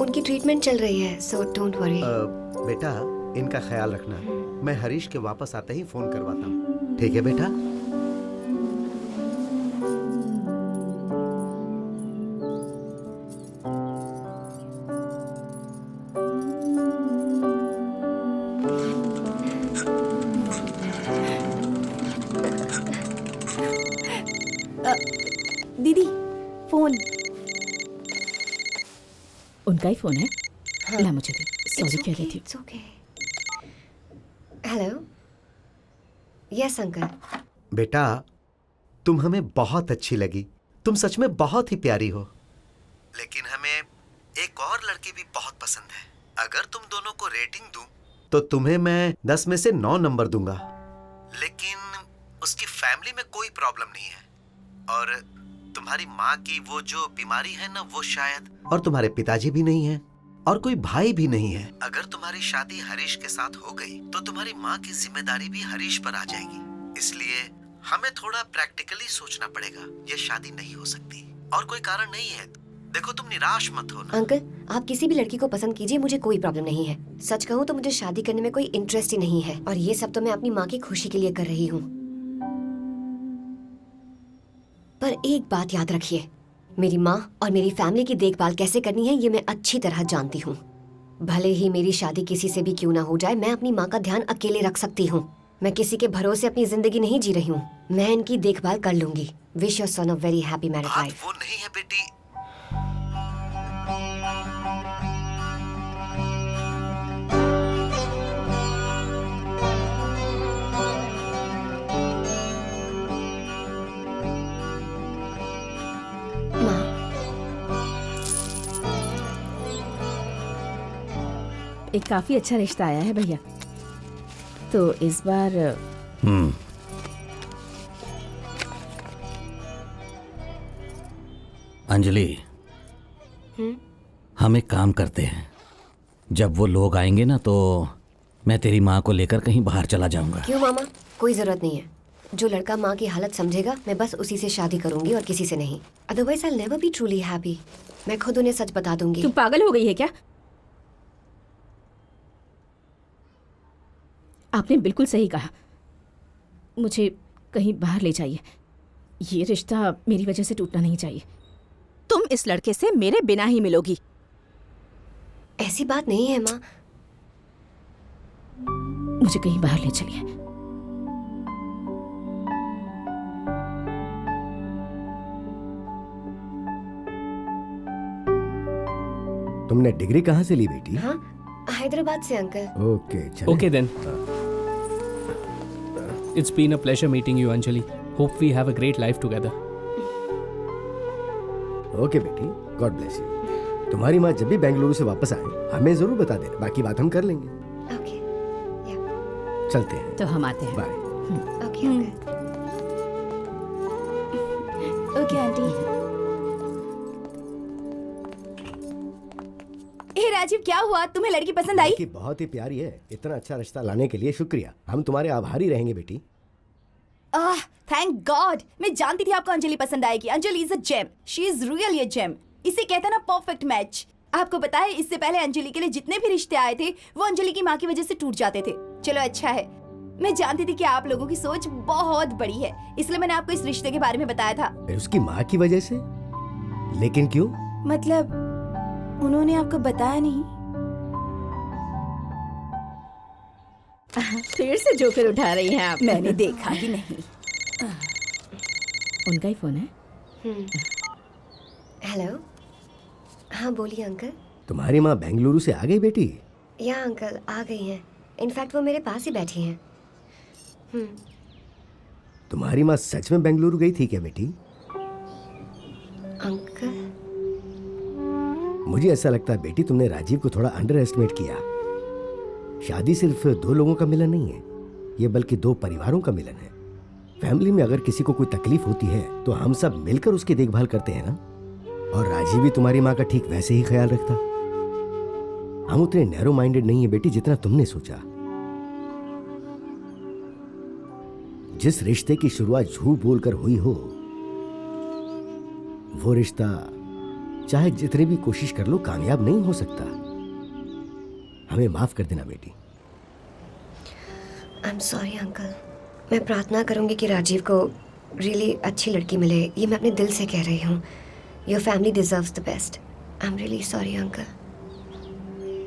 उनकी ट्रीटमेंट चल रही है, सो डोंट वरी। बेटा इनका ख्याल रखना, मैं हरीश के वापस आते ही फोन करवाता हूँ, ठीक है बेटा? दीदी फोन। उनका ही फोन है। हाँ। ला मुझे दे, सॉरी कह रही थी। It's okay. Hello, yes uncle. बेटा तुम हमें बहुत अच्छी लगी, तुम सच में बहुत ही प्यारी हो, लेकिन हमें एक और लड़की भी बहुत पसंद है। अगर तुम दोनों को रेटिंग दूं तो तुम्हें मैं 10 में से 9 नंबर दूंगा, लेकिन उसकी फैमिली में कोई प्रॉब्लम नहीं है, और तुम्हारी माँ की वो जो बीमारी है ना वो शायद, और तुम्हारे पिताजी भी नहीं है और कोई भाई भी नहीं है। अगर तुम्हारी शादी हरीश के साथ हो गई तो तुम्हारी माँ की जिम्मेदारी भी हरीश पर आ जाएगी, इसलिए हमें थोड़ा प्रैक्टिकली सोचना पड़ेगा। ये शादी नहीं हो सकती और कोई कारण नहीं है। देखो तुम निराश मत हो ना। अंकल आप किसी भी लड़की को पसंद कीजिए, मुझे कोई प्रॉब्लम नहीं है। सच कहूँ तो मुझे शादी करने में कोई इंटरेस्ट ही नहीं है, और ये सब तो मैं अपनी माँ की खुशी के लिए कर रही हूँ। पर एक बात याद रखिए, मेरी माँ और मेरी फैमिली की देखभाल कैसे करनी है ये मैं अच्छी तरह जानती हूँ। भले ही मेरी शादी किसी से भी क्यों ना हो जाए, मैं अपनी माँ का ध्यान अकेले रख सकती हूँ। मैं किसी के भरोसे अपनी जिंदगी नहीं जी रही हूँ, मैं इनकी देखभाल कर लूंगी। Wish your son a very happy married life. वो नहीं है बेटी। एक काफी अच्छा रिश्ता आया है भैया, तो इस बार अंजलि, हम एक काम करते हैं, जब वो लोग आएंगे ना तो मैं तेरी माँ को लेकर कहीं बाहर चला जाऊंगा। क्यों मामा, कोई जरूरत नहीं है। जो लड़का माँ की हालत समझेगा मैं बस उसी से शादी करूंगी और किसी से नहीं। Otherwise I will never be truly happy. मैं खुद उन्हें सच बता दूंगी। तू पागल हो गई है क्या? आपने बिल्कुल सही कहा, मुझे कहीं बाहर ले जाइए। ये रिश्ता मेरी वजह से टूटना नहीं चाहिए। तुम इस लड़के से मेरे बिना ही मिलोगी। ऐसी बात नहीं है माँ। मुझे कहीं बाहर ले चलिए। तुमने डिग्री कहाँ से ली बेटी? हाँ, हैदराबाद से अंकल। ओके चलो। Okay then. It's been a pleasure meeting you, Anjali. Hope we have a great life together. Okay बेटी, गॉड ब्लेस यू। तुम्हारी माँ जब भी बेंगलुरु से वापस आए हमें जरूर बता देना, बाकी बात हम कर लेंगे। ओके, चलते हैं। तो हम आते हैं। Bye. Okay uncle. Okay aunty. ए राजीव, क्या हुआ? तुम्हें लड़की पसंद आई? लड़की बहुत ही प्यारी है। इतना अच्छा रिश्ता लाने के लिए शुक्रिया। हम तुम्हारे आभारी रहेंगे बेटी। Thank God. मैं जानती थी आपको अंजलि पसंद आएगी। Anjali is a gem, she is really a gem. इसे कहते हैं ना परफेक्ट मैच। आपको पता है, इससे पहले अंजलि के लिए जितने भी रिश्ते आए थे वो अंजलि की माँ की वजह से टूट जाते थे। चलो अच्छा है, मैं जानती थी कि आप लोगों की सोच बहुत बड़ी है, इसलिए मैंने आपको इस रिश्ते के बारे में बताया था। उसकी माँ की वजह से? लेकिन क्यों? मतलब उन्होंने आपको बताया नहीं? फिर से जोकर उठा रही हैं आप। मैंने देखा ही नहीं। उनका ही फोन है। हेलो, हाँ बोलिए अंकल। तुम्हारी माँ बेंगलुरु से आ गई बेटी? या अंकल आ गई हैं। इनफैक्ट वो मेरे पास ही बैठी हैं। तुम्हारी माँ सच में बेंगलुरु गई थी क्या बेटी? अंकल, मुझे ऐसा लगता है बेटी तुमने राजीव को थोड़ा अंडर एस्टिमेट किया। शादी सिर्फ 2 लोगों का मिलन नहीं है, ये बल्कि 2 परिवारों का मिलन है। फैमिली में अगर किसी को कोई तकलीफ होती है तो हम सब मिलकर उसकी देखभाल करते हैं ना। और राजीव भी तुम्हारी माँ का ठीक वैसे ही ख्याल रखता। हम उतने नैरो माइंडेड नहीं है बेटी जितना तुमने सोचा। जिस रिश्ते की शुरुआत झूठ बोलकर हुई हो, वो रिश्ता चाहे जितनी भी कोशिश कर लो कामयाब नहीं हो सकता। हमें माफ कर देना बेटी। आई एम सॉरी अंकल। मैं प्रार्थना करूंगी कि राजीव को रियली अच्छी लड़की मिले। ये मैं अपने दिल से कह रही हूँ। Your family deserves the best. I am really sorry uncle.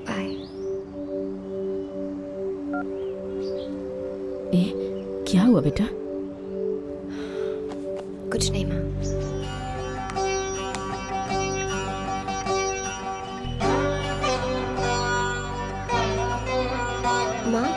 Bye. क्या हुआ बेटा? कुछ नहीं माँ। माँ,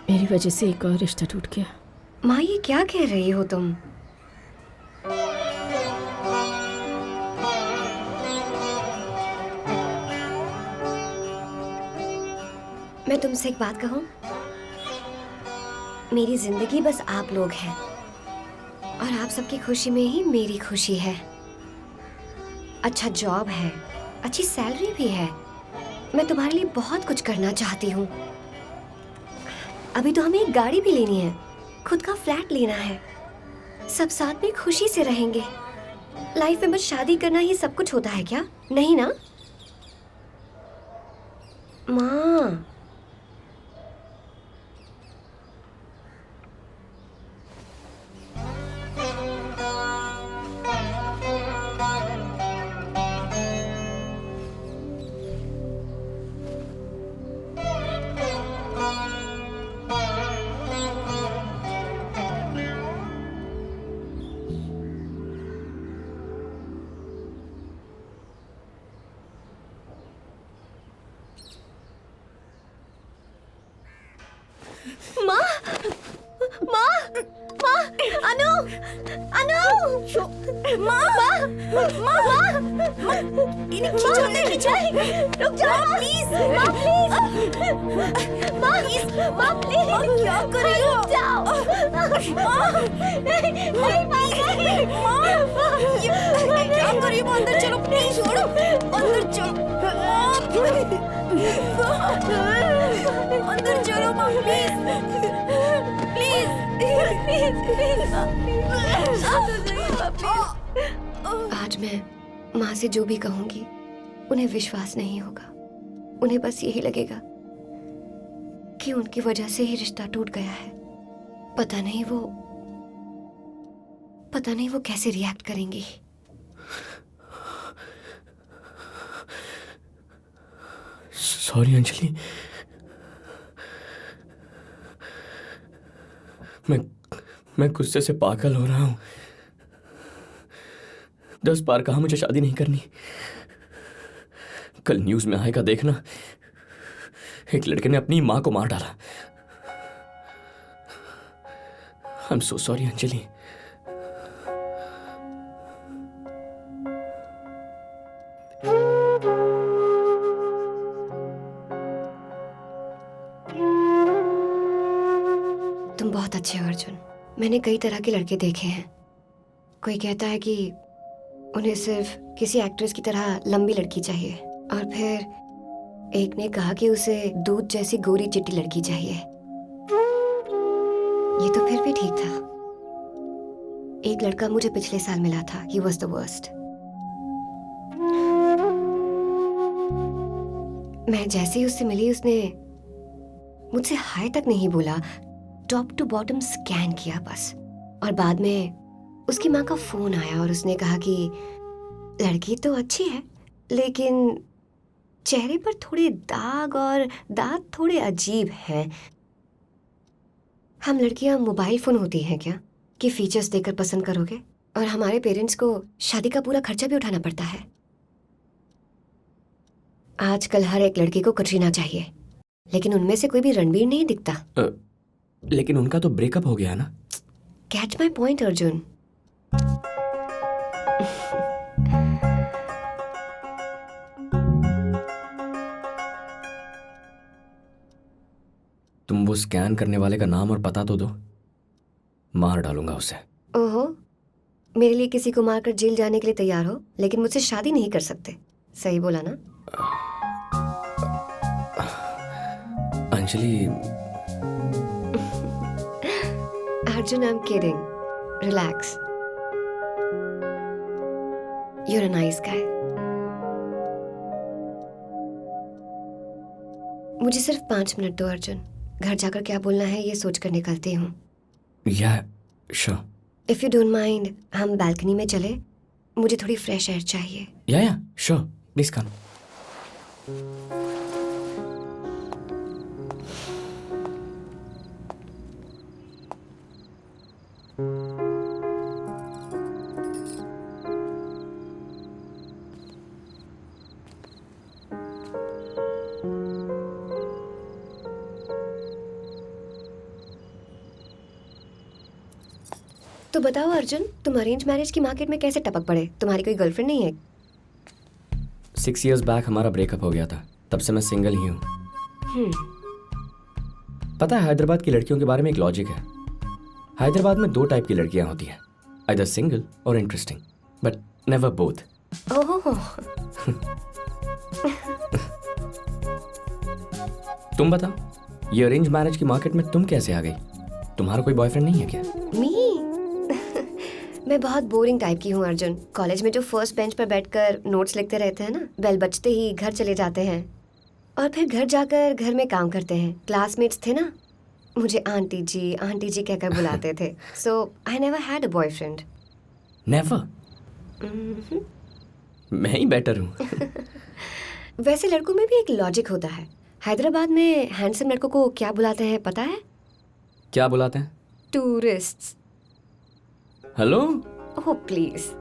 मेरी वजह से एक और रिश्ता टूट गया। माँ ये क्या कह रही हो तुम? मैं तुमसे एक बात कहूं? मेरी जिंदगी बस आप लोग हैं और आप सबकी खुशी में ही मेरी खुशी है। अच्छा जॉब है, अच्छी सैलरी भी है। मैं तुम्हारे लिए बहुत कुछ करना चाहती हूँ। अभी तो हमें एक गाड़ी भी लेनी है, खुद का फ्लैट लेना है। सब साथ में खुशी से रहेंगे। लाइफ में बस शादी करना ही सब कुछ होता है क्या? नहीं ना माँ? आज मैं माँ से जो भी कहूंगी उन्हें विश्वास नहीं होगा। उन्हें बस यही लगेगा कि उनकी वजह से ही रिश्ता टूट गया है। पता नहीं वो कैसे रिएक्ट करेंगी। सॉरी अंजलि, मैं गुस्से से पागल हो रहा हूं। 10 बार कहा मुझे शादी नहीं करनी। कल न्यूज में आएगा देखना, एक लड़के ने अपनी मां को मार डाला। I am so sorry Anjali. तुम बहुत अच्छे हो अर्जुन। मैंने कई तरह के लड़के देखे हैं। कोई कहता है कि उन्हें सिर्फ किसी एक्ट्रेस की तरह लंबी लड़की चाहिए, और फिर एक ने कहा कि उसे दूध जैसी गोरी चिट्टी लड़की चाहिए। ये तो फिर भी ठीक था। एक लड़का मुझे पिछले साल मिला था। He was the worst। मैं जैसे ही उससे मिली उसने मुझसे हाय तक नहीं बोला, टॉप टू बॉटम स्कैन किया बस। और बाद में उसकी माँ का फोन आया और उसने कहा कि लड़की तो अच्छी है लेकिन चेहरे पर थोड़े दाग और दांत थोड़े अजीब हैं। हम लड़कियां मोबाइल फोन होती हैं क्या कि फीचर्स देखकर पसंद करोगे? और हमारे पेरेंट्स को शादी का पूरा खर्चा भी उठाना पड़ता है। आजकल हर एक लड़की को कटरीना चाहिए, लेकिन उनमें से कोई भी रणबीर नहीं दिखता। लेकिन उनका तो ब्रेकअप हो गया ना। Catch my point Arjun. वो स्कैन करने वाले का नाम और पता तो दो, मार डालूंगा उसे। ओहो, मेरे लिए किसी को मारकर जेल जाने के लिए तैयार हो, लेकिन मुझसे शादी नहीं कर सकते। सही बोला ना? Anjali. Arjun, I am kidding. Relax. You're a nice guy. मुझे सिर्फ 5 मिनट दो अर्जुन। घर जाकर क्या बोलना है ये सोचकर निकलती हूँ। या sure. If you don't mind, हम बालकनी में चले, मुझे थोड़ी फ्रेश एयर चाहिए। या श्योर, प्लीज कम। तो बताओ अर्जुन, तुम अरेंज मैरिज की मार्केट में कैसे टपक पड़े? तुम्हारी कोई गर्लफ्रेंड नहीं है? 6 years बैक हमारा ब्रेकअप हो गया था, तब से मैं सिंगल ही हूँ। पता है, हैदराबाद की लड़कियों के बारे में एक लॉजिक है। हैदराबाद में 2 टाइप की लड़कियां होती हैं, आइदर सिंगल और इंटरेस्टिंग, बट नेवर बोथ। ओह, तुम बताओ, ये अरेंज मैरिज की मार्केट में तुम कैसे आ गई? तुम्हारा कोई बॉयफ्रेंड नहीं है क्या? मी मैं बहुत बोरिंग टाइप की हूँ अर्जुन। कॉलेज में जो फर्स्ट बेंच पर बैठकर नोट्स लिखते रहते हैं ना, बेल बजते ही घर चले जाते हैं और फिर घर जाकर घर में काम करते हैं। क्लासमेट्स थे ना, मुझे आंटी जी कहकर बुलाते थे। So I never had a boyfriend. Never? मैं ही बेटर हूँ। वैसे लड़कों में भी एक लॉजिक होता है। हैदराबाद में हैंडसम लड़कों को क्या बुलाते हैं पता है? क्या बुलाते हैं? Tourists. Hello? Oh please.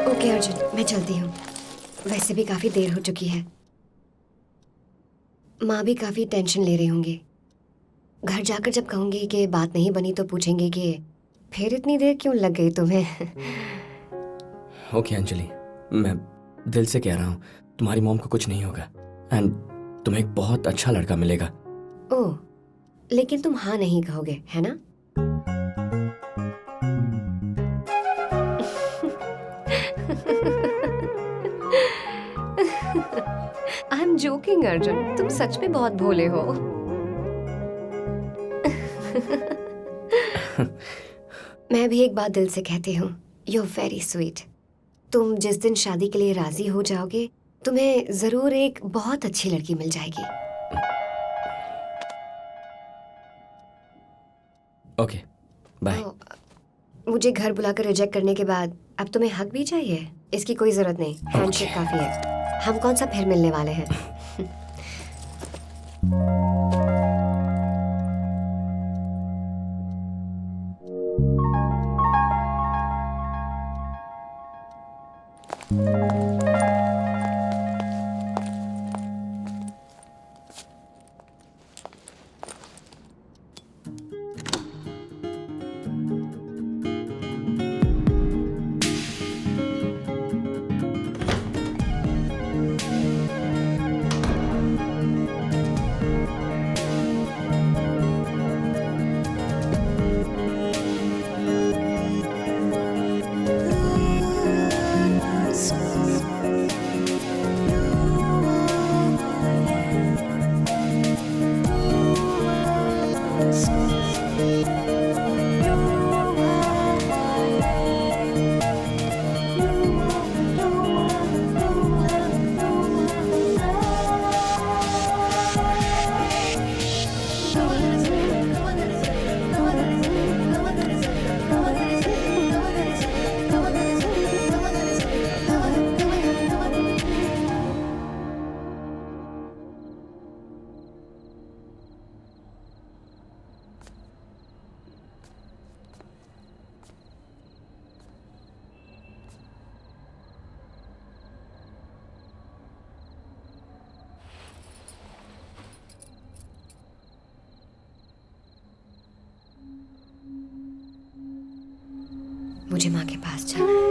Okay Arjun, मैं चलती हूँ। वैसे भी काफी देर हो चुकी है। माँ भी काफी टेंशन ले रही होंगी। घर जाकर जब कहूंगी कि बात नहीं बनी तो पूछेंगे कि फिर इतनी देर क्यों लग गई तुम्हें। ओके अंजलि, मैं दिल से कह रहा हूँ, तुम्हारी मॉम को कुछ नहीं होगा एंड तुम्हें एक बहुत अच्छा लड़का मिलेगा। ओह, लेकिन तुम हाँ नहीं कहोगे, है ना? आई एम जोकिंग अर्जुन, तुम सच में बहुत भोले हो। मैं भी एक बात दिल से कहती हूँ, यू आर वेरी स्वीट। तुम जिस दिन शादी के लिए राजी हो जाओगे, तुम्हें जरूर एक बहुत अच्छी लड़की मिल जाएगी। Okay, bye. मुझे घर बुलाकर रिजेक्ट करने के बाद अब तुम्हें हक भी चाहिए? इसकी कोई जरूरत नहीं, हैंडशेक काफी है। हम कौन सा फिर मिलने वाले हैं? मुझे माँ के पास जाना है।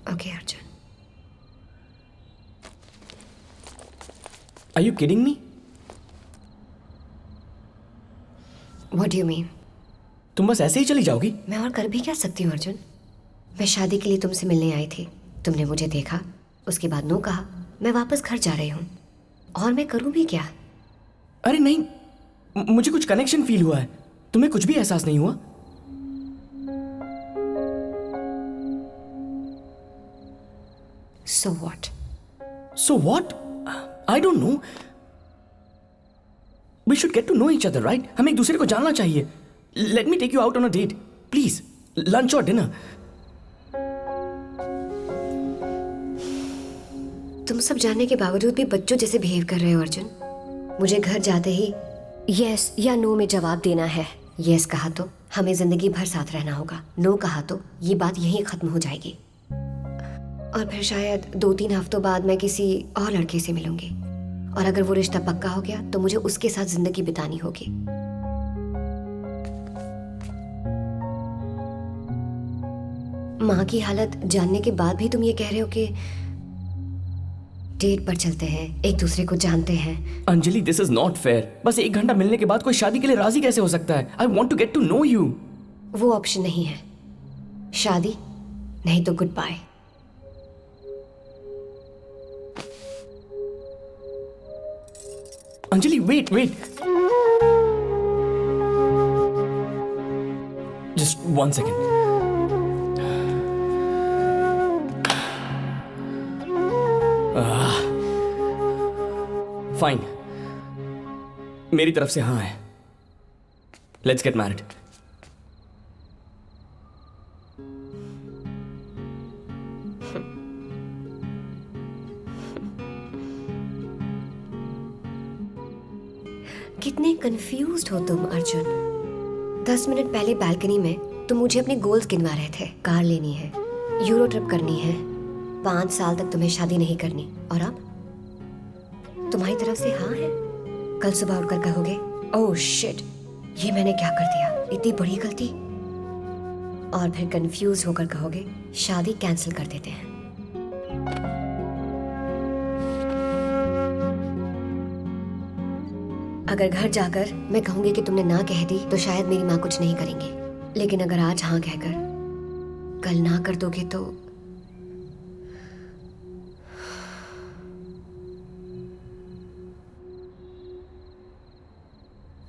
Okay Arjun. Are you kidding me? What do you mean? तुम बस ऐसे ही चली जाओगी? मैं और कर भी क्या सकती हूँ अर्जुन? मैं शादी के लिए तुमसे मिलने आई थी, तुमने मुझे देखा, उसके बाद नो कहा, मैं वापस घर जा रही हूँ, और मैं करूँ भी क्या? अरे नहीं, मुझे कुछ कनेक्शन फील हुआ है। तुम्हें कुछ भी एहसास नहीं हुआ? So what? So what? I don't know. We should get to know each other, right? हमें एक दूसरे को जानना चाहिए. Let me take you out on a date, please. Lunch or dinner. तुम सब जानने के बावजूद भी बच्चों जैसे बिहेव कर रहे हो अर्जुन। मुझे घर जाते ही यस या नो में जवाब देना है। यस कहा तो हमें जिंदगी भर साथ रहना होगा, नो कहा तो ये बात यहीं खत्म हो जाएगी, और फिर शायद 2-3 हफ्तों बाद मैं किसी और लड़के से मिलूंगी, और अगर वो रिश्ता पक्का हो गया तो मुझे उसके साथ जिंदगी बितानी होगी। माँ की हालत जानने के बाद भी तुम ये कह रहे हो कि डेट पर चलते हैं, एक दूसरे को जानते हैं। Anjali, this is not fair. बस 1 घंटा मिलने के बाद कोई शादी के लिए राजी कैसे हो सकता है? I want to get to know you. वो ऑप्शन नहीं है, शादी नहीं तो goodbye. Anjali, wait wait, just 1 second. Fine, मेरी तरफ से हाँ है। Let's get married. कितने कंफ्यूज्ड हो तुम अर्जुन। 10 मिनट पहले बालकनी में तुम मुझे अपने गोल्स गिनवा रहे थे। कार लेनी है, यूरो ट्रिप करनी है, 5 साल तक तुम्हें शादी नहीं करनी, और अब तुम्हारी तरफ से हाँ है। कल सुबह उठकर कहोगे ओह शिट, ये मैंने क्या कर दिया, इतनी बड़ी गलती, और फिर कंफ्यूज होकर कहोगे शादी कैंसिल कर देते हैं। अगर घर जाकर मैं कहूंगी कि तुमने ना कह दी तो शायद मेरी माँ कुछ नहीं करेंगी, लेकिन अगर आज हाँ कहकर कल ना कर दोगे तो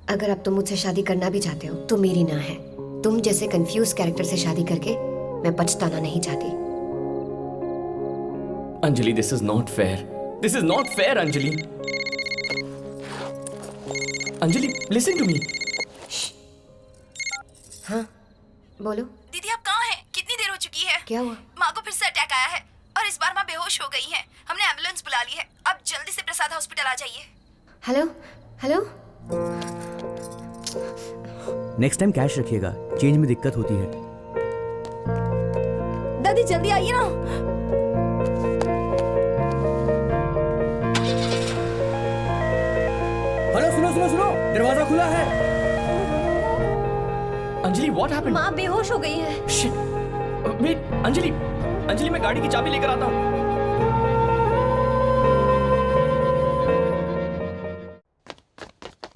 अगर अब तुम मुझसे शादी करना भी चाहते हो तो मेरी ना है। तुम जैसे कंफ्यूज कैरेक्टर से शादी करके मैं पछताना नहीं चाहती। Anjali, this is not fair. This is not fair Anjali. Anjali, listen to me. हाँ बोलो। दीदी आप कहाँ हैं? कितनी देर हो चुकी है? क्या हुआ? माँ को फिर से अटैक आया है और इस बार माँ बेहोश हो गई हैं। हमने एम्बुलेंस बुला ली है, अब जल्दी से प्रसाद हॉस्पिटल आ जाइए। Hello hello. Next time cash रखिएगा, चेंज में दिक्कत होती है। दादी जल्दी आइए ना। हेलो, सुनो सुनो सुनो, दरवाजा खुला है। Anjali, what happened? माँ बेहोश हो गई है। शिट, वेट अंजलि, अंजलि मैं गाड़ी की चाबी लेकर आता हूँ।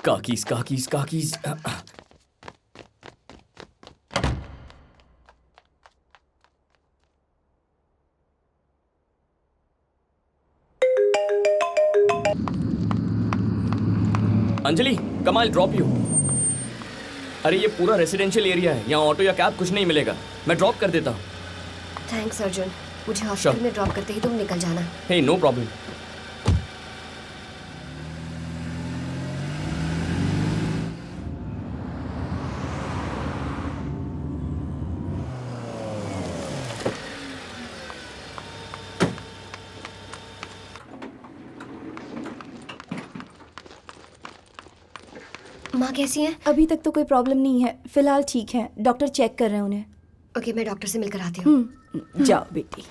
काकीज काकीज काकीज। अंजलि, कम आई ड्रॉप यू। अरे ये पूरा रेसिडेंशियल एरिया है, यहाँ ऑटो या कैब कुछ नहीं मिलेगा, मैं ड्रॉप कर देता हूँ। थैंक्स अर्जुन, मुझे हॉस्पिटल Sure. में ड्रॉप करते ही तुम निकल जाना। हे नो प्रॉब्लम। माँ कैसी है? अभी तक तो कोई प्रॉब्लम नहीं है, फिलहाल ठीक है। डॉक्टर चेक कर रहे हैं उन्हें। ओके, मैं डॉक्टर से मिलकर आती हूँ। जाओ बेटी।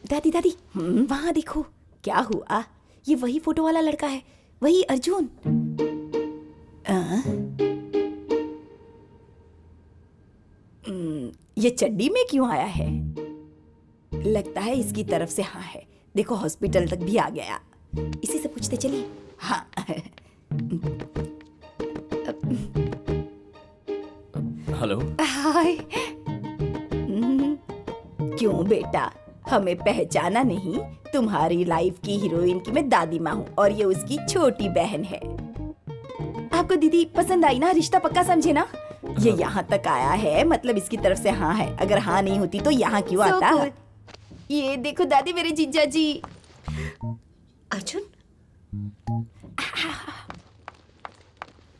दादी दादी, वहां देखो क्या हुआ। ये वही फोटो वाला लड़का है, वही अर्जुन। ये चड्डी में क्यों आया है? लगता है इसकी तरफ से हाँ है। देखो हॉस्पिटल तक भी आ गया। इसी से पूछते चलिए। हाँ। हेलो। हाय। क्यों बेटा, हमें पहचाना नहीं? तुम्हारी लाइफ की हीरोइन की मैं दादी माँ हूँ और ये उसकी छोटी बहन है। आपको दीदी पसंद आई ना? रिश्ता पक्का समझे ना? ये यहाँ तक आया है, मतलब इसकी तरफ से हाँ है। अगर हाँ नहीं होती तो यहाँ क्यों आता? ये देखो दादी, मेरे जीजा जी। अर्जुन,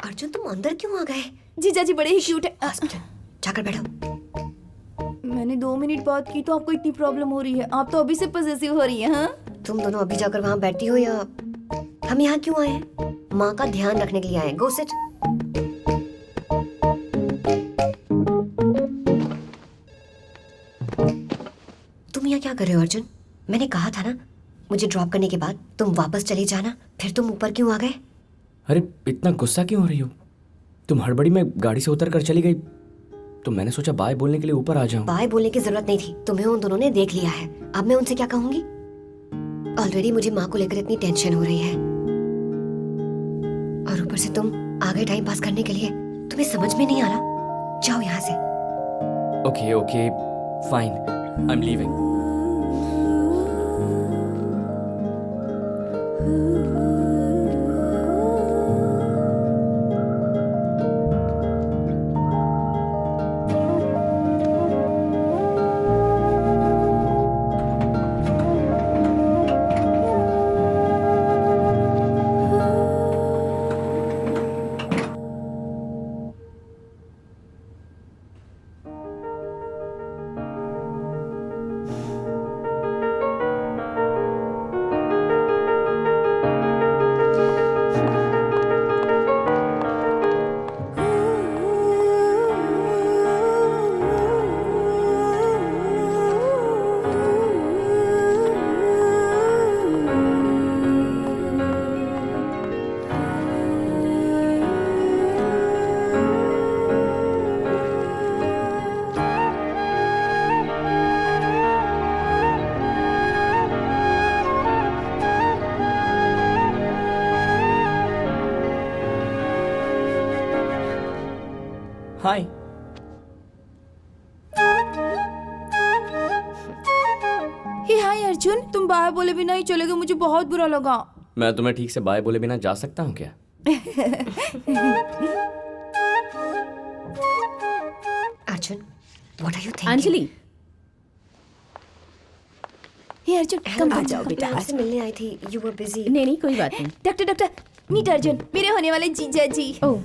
अर्जुन तुम अंदर क्यों आ गए? जीजा जी बड़े ही क्यूट है। जाकर बैठो। मैंने 2 मिनट बात की तो आपको इतनी प्रॉब्लम हो रही है? आप तो अभी से पॉसेसिव हो रही है। हाँ, तुम दोनों अभी जाकर वहाँ बैठती हो या हम यहाँ क्यों आए हैं? माँ का ध्यान रखने के लिए आए। Go sit. तुम यहाँ क्या कर रहे हो अर्जुन? मैंने कहा था ना, मुझे ड्रॉप करने के बाद तुम वापस चले जाना। फिर तुम ऊपर क्यों आ गए? अरे इतना गुस्सा क्यों हो रही हो? तुम हड़बड़ी में गाड़ी से उतर कर चली गई तो मैंने सोचा बाय बोलने के लिए ऊपर आ जाऊं। बाय बोलने की जरूरत नहीं थी, तुम्हें उन दोनों ने देख लिया है। अब मैं उनसे क्या कहूंगी? ऑलरेडी मुझे माँ को लेकर इतनी टेंशन हो रही है, और ऊपर से तुम आगे टाइम पास करने के लिए तुम्हें समझ में नहीं आ रहा। जाओ यहाँ से। Okay okay fine, I am leaving. Hi. Hey hi Arjun, तुम बाय बोले बिना ही चले गए, मुझे बहुत बुरा लगा। मैं तुम्हें ठीक से बाय बोले बिना जा सकता हूँ क्या? Arjun, what are you thinking? Anjali, hey Arjun come आ जाओ मैं बेटा। आपसे मिलने आई थी, यू वर बिजी। नहीं नहीं कोई बात नहीं। डॉक्टर डॉक्टर मीट अर्जुन, मेरे होने वाले जीजा जी। Oh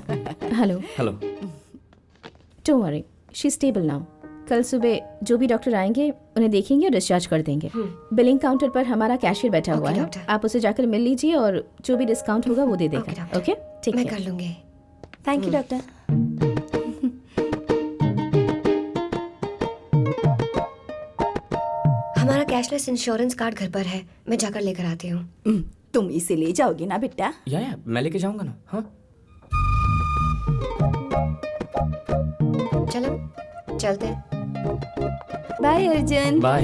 hello. Hello. Don't worry, she is stable now. कल सुबह जो भी डॉक्टर आएंगे उन्हें देखेंगे और डिस्चार्ज कर देंगे। बिलिंग काउंटर पर हमारा कैशियर बैठा हुआ है, डॉक्टर। आप उसे जाकर मिल लीजिए और जो भी डिस्काउंट होगा वो दे देगा। ओके ठीक मैं है। कर लूंगी। Thank you doctor. हमारा कैशलेस इंश्योरेंस कार्ड घर पर है, मैं जाकर लेकर आती हूँ। तुम इसे ले जाओगे ना बेटा? या मैं लेके जाऊंगा ना। हाँ चलो चलते हैं। बाय अर्जुन। बाय।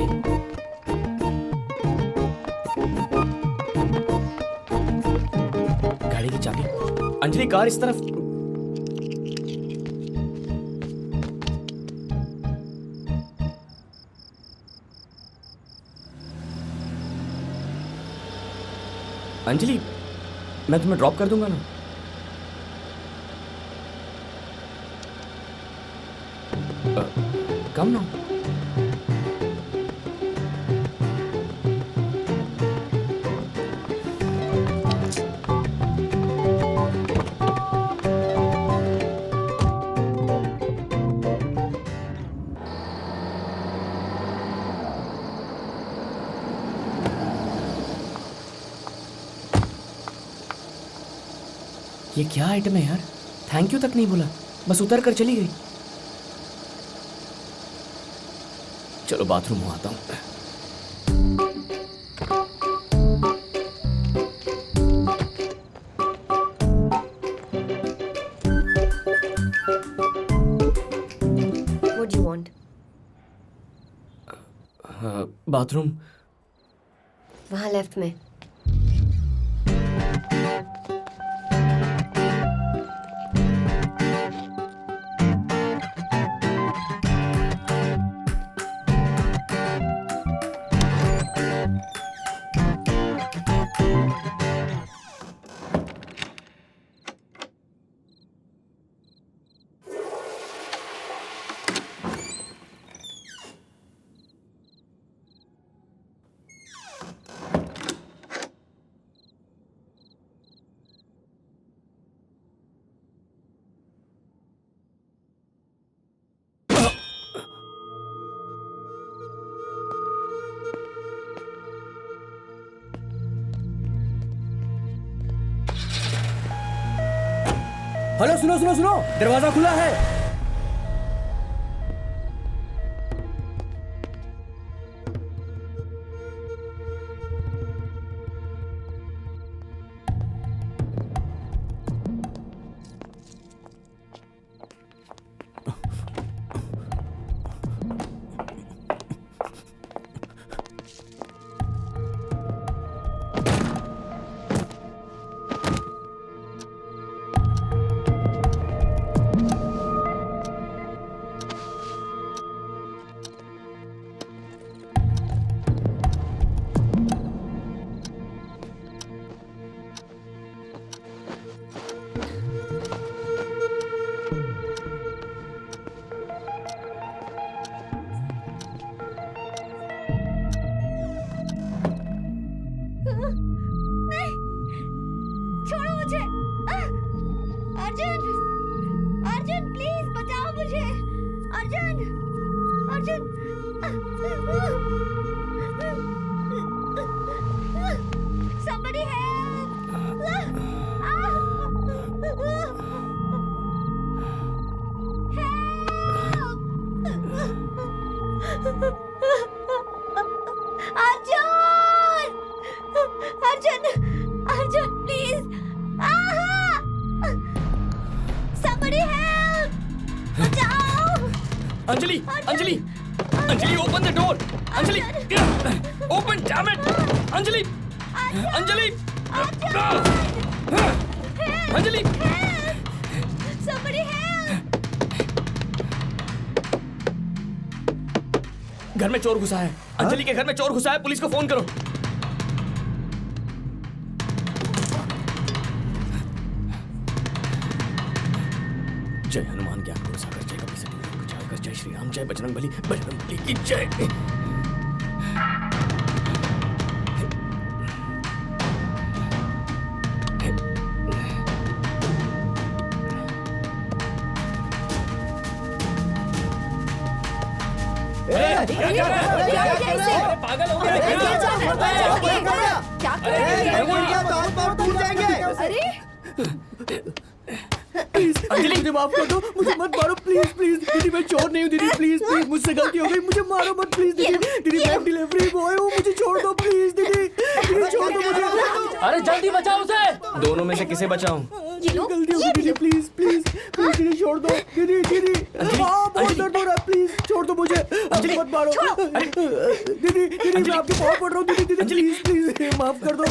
गाड़ी की चाबी। अंजलि कार इस तरफ। अंजलि मैं तुम्हें ड्रॉप कर दूंगा ना। कम ना। ये क्या आइटम है यार, थैंक यू तक नहीं बोला, बस उतर कर चली गई। चलो बाथरूम में आता हूँ। What do you want? Bathroom वहाँ लेफ्ट में। हेलो सुनो सुनो सुनो, दरवाजा खुला है। छोड़ो मुझे। अर्जुन, अर्जुन प्लीज बचाओ मुझे। Arjun, Arjun. Somebody help! Arjun! Arjun! Arjun please! Somebody help! बचाओ! Anjali, Anjali, Anjali open the door. Anjali open, damn it. Anjali, Anjali, Anjali, Somebody help! घर में चोर घुसा है। अंजलि के घर में चोर घुसा है, पुलिस को फोन करो। जय हनुमान ज्ञान गुरु सागर, जय कपि सती लोक उजागर, जय श्री राम, जय बजरंगबली, बजरंगबली की जय। पागल हो गया क्या कर रहे हैं? अरे अंजलि मुझे माफ कर दो, मुझे मत मारो प्लीज प्लीज। दीदी मैं चोर नहीं हूँ दीदी, प्लीज प्लीज मुझसे गलती हो गई, मुझे मारो मत प्लीज दीदी। दीदी मैं डिलीवरी बॉय हूँ, मुझे छोड़ दो प्लीज दीदी, दीदी छोड़ दो मुझे। अरे जल्दी बचाओ उसे। दोनों में से किसे बचाऊं? गलती हो गई दीदी, प्लीज प्लीज प्लीज दीदी छोड़ दो। दीदी दीदी हाँ बहुत दर्द हो रहा है, प्लीज छोड़ दो मुझे, मत मारो। दीदी दीदी मैं आपके पाँव पड़ रहा हूँ दीदी, दीदी प्लीज प्लीज माफ कर दो।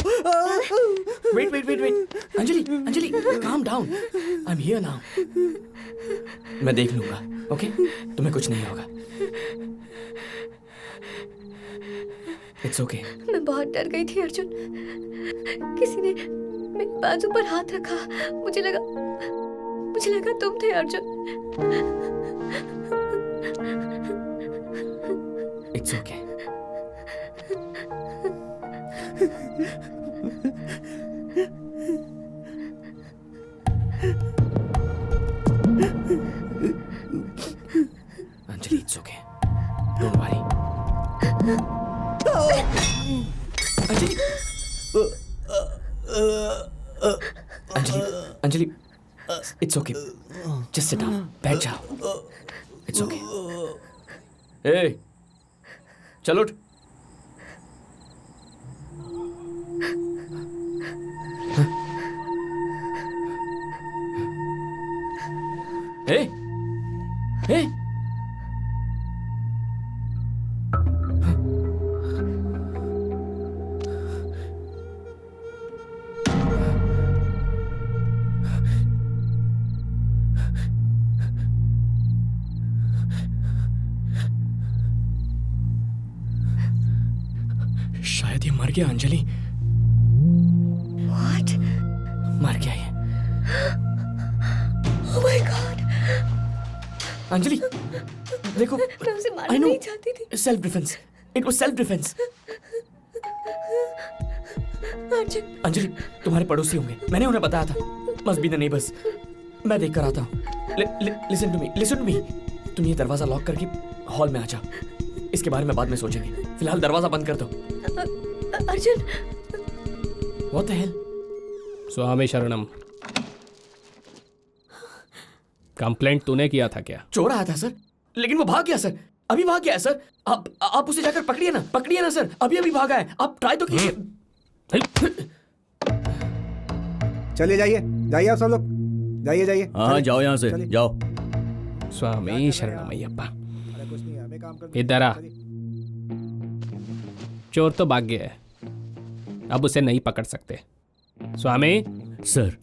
Wait wait wait wait, Anjali Anjali calm down, I am here now. मैं देख लूंगा, ओके? तुम्हें कुछ नहीं होगा। It's okay. मैं बहुत डर गई थी अर्जुन, किसी ने मेरे बाजू पर हाथ रखा, मुझे लगा तुम थे Arjun. It's okay. Anjali it's okay, don't worry. Anjali Anjali Anjali it's okay, just sit down, बैठ जाओ। It's okay. ए चलो उठ। ए ए शायद ये मर गया अंजलि। What? मर गया ये। Oh my God! अंजलि देखो, मैं उसे मारना I know. नहीं चाहती थी। Self defence, it was self defence. Arjun Anjali तुम्हारे पड़ोसी होंगे, मैंने उन्हें बताया था। Must be the neighbours. मैं देख कर आता हूँ। Listen to me, listen to me. तुम ये दरवाजा लॉक करके हॉल में आ जाओ, इसके बारे में बाद में सोचेंगे। फिलहाल दरवाजा बंद कर दो। Arjun what the hell? स्वामी शरणम। कंप्लेंट तूने किया था क्या? चोर आया था सर, लेकिन वो भाग गया सर। अभी भाग गया है सर। आप उसे जाकर पकड़िए ना सर। अभी भागा है, आप ट्राई तो कीजिए। चलिए जाइए जाइए आप सब लोग, जाइए जाइए। हाँ जाओ यहाँ से, जाओ। स्वामी शरणमय्यप्पा, इधर आ। चोर तो भाग गया है, अब उसे नहीं पकड़ सकते। स्वामी सर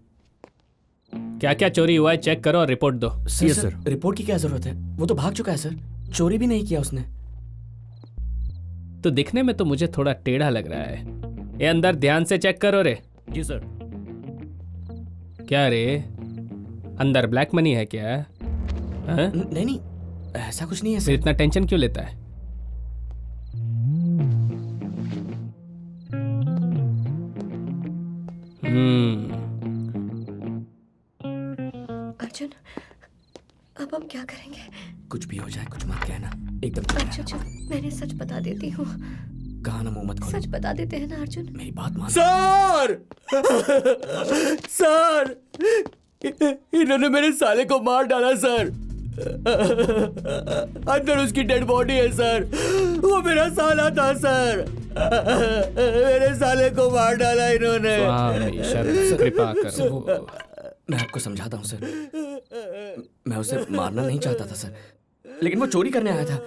क्या क्या चोरी हुआ है चेक करो और रिपोर्ट दो। सर रिपोर्ट की क्या जरूरत है? वो तो भाग चुका है सर, चोरी भी नहीं किया उसने। तो दिखने में तो मुझे थोड़ा टेढ़ा लग रहा है। ये अंदर ध्यान से चेक करो रे। जी सर। क्या रे, अंदर ब्लैक मनी है क्या? हाँ? नहीं ऐसा कुछ नहीं है फिर सर। इतना टेंशन क्यों लेता है? अर्जुन अब हम क्या करेंगे? कुछ भी हो जाए कुछ मत कहना, एकदम चुप अर्जुन रहना। मैंने सच बता देती हूँ। कहा ना मुंह मत खोलो। सच बता देते हैं ना अर्जुन। मेरी बात मान। सर सर इन्होंने मेरे साले को मार डाला सर। अंदर उसकी डेड बॉडी है सर। वो मेरा साला था सर। मेरे साले को मार डाला इन्होंने। स्वामी शरण कृपा करो। मैं आपको समझाता हूँ सर। मैं उसे मारना नहीं चाहता था सर, लेकिन वो चोरी करने आया था।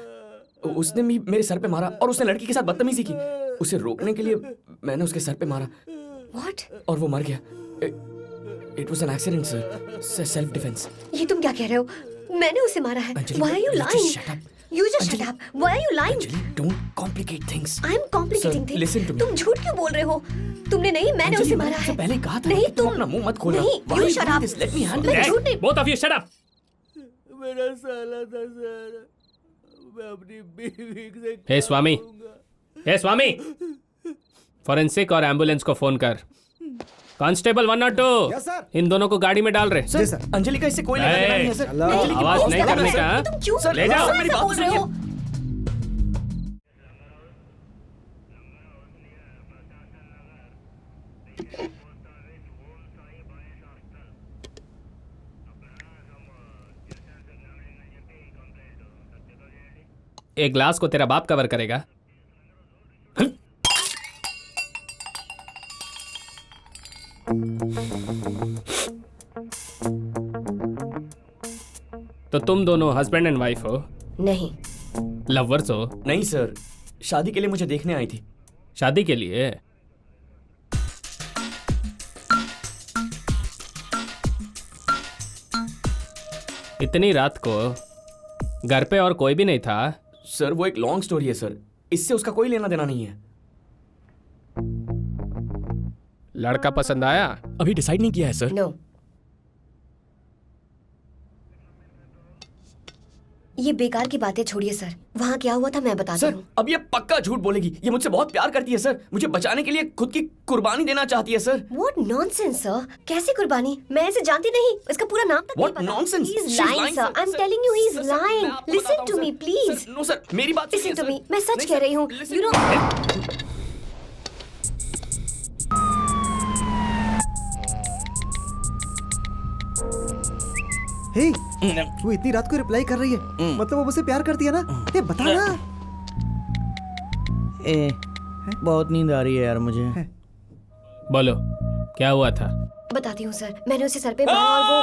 उसने मेरे सर पे मारा और उसने लड़की के साथ बदतमीजी की। उसे रोकने के लिए मैंने उसके सर पे मारा। What? और वो मर गया। It was an accident sir, self defence. ये तुम क्या कह रहे हो? मैंने उसे मारा है। Anjali, Why are you just lying? shut up. You just Anjali, shut up. Why are you lying? Anjali, don't complicate things. I'm complicating Sir, things. listen to me. तुम झूठ क्यों बोल रहे हो? तुमने नहीं, मैंने अंजलि, उसे मैंने मारा तुमसे है। पहले कहा था नहीं कि तुम तुम अपना मुंह मत खोलना। नहीं, Why you are you shut doing up. this? Let me handle मैं this. झूठ नहीं। Both of you shut up. मेरा साला था सर। मैं अपनी बीवी से हे स्वामी, हे स्वामी, फॉरेंसिक और एम्बुलेंस को फोन कर। Constable 102 Yes, sir. इन दोनों को गाड़ी में डाल रहे। सर, अंजलि का इससे कोई लेना देना नहीं है सर। अंजलि की आवाज बात नहीं सुनो, करने सर। का। तुम क्यों सर, ले जाओ। मेरी ऐसा बात बोल रहे सुनिए। हो? एक ग्लास को तेरा बाप कवर करेगा। तो तुम दोनों हस्बैंड एंड वाइफ हो? नहीं। लवर्स हो? नहीं सर, शादी के लिए मुझे देखने आई थी। शादी के लिए? इतनी रात को घर पे और कोई भी नहीं था? सर वो एक लॉन्ग स्टोरी है सर, इससे उसका कोई लेना देना नहीं है। लड़का पसंद आया? अभी डिसाइड नहीं किया है सर। नो। ये बेकार की बातें छोड़िए सर। वहाँ क्या हुआ था मैं बताती सर हूँ। अब ये पक्का झूठ बोलेगी। ये मुझसे बहुत प्यार करती है सर, मुझे बचाने के लिए खुद की कुर्बानी देना चाहती है सर। What nonsense, sir? कैसी कुर्बानी? मैं इसे जानती नहीं। इसका पूरा नाम तक What नहीं पता। nonsense? He's She's lying, lying, sir. sir. I'm Sir, telling you, he's sir, lying. मैं आपको Listen बताता to हूँ, me, sir. please. Sir, no sir, मेरी बात Listen सुनिए, to sir. me. मैं सच नहीं, कह sir, रही हूँ। listen You to know. हे, वो इतनी रात को रिप्लाई कर रही है, मतलब वो मुझसे प्यार करती है ना? ये बता ना। बहुत नींद आ रही है यार मुझे। बोलो क्या हुआ था? बताती हूँ सर। मैंने उसे सर पे मारा और वो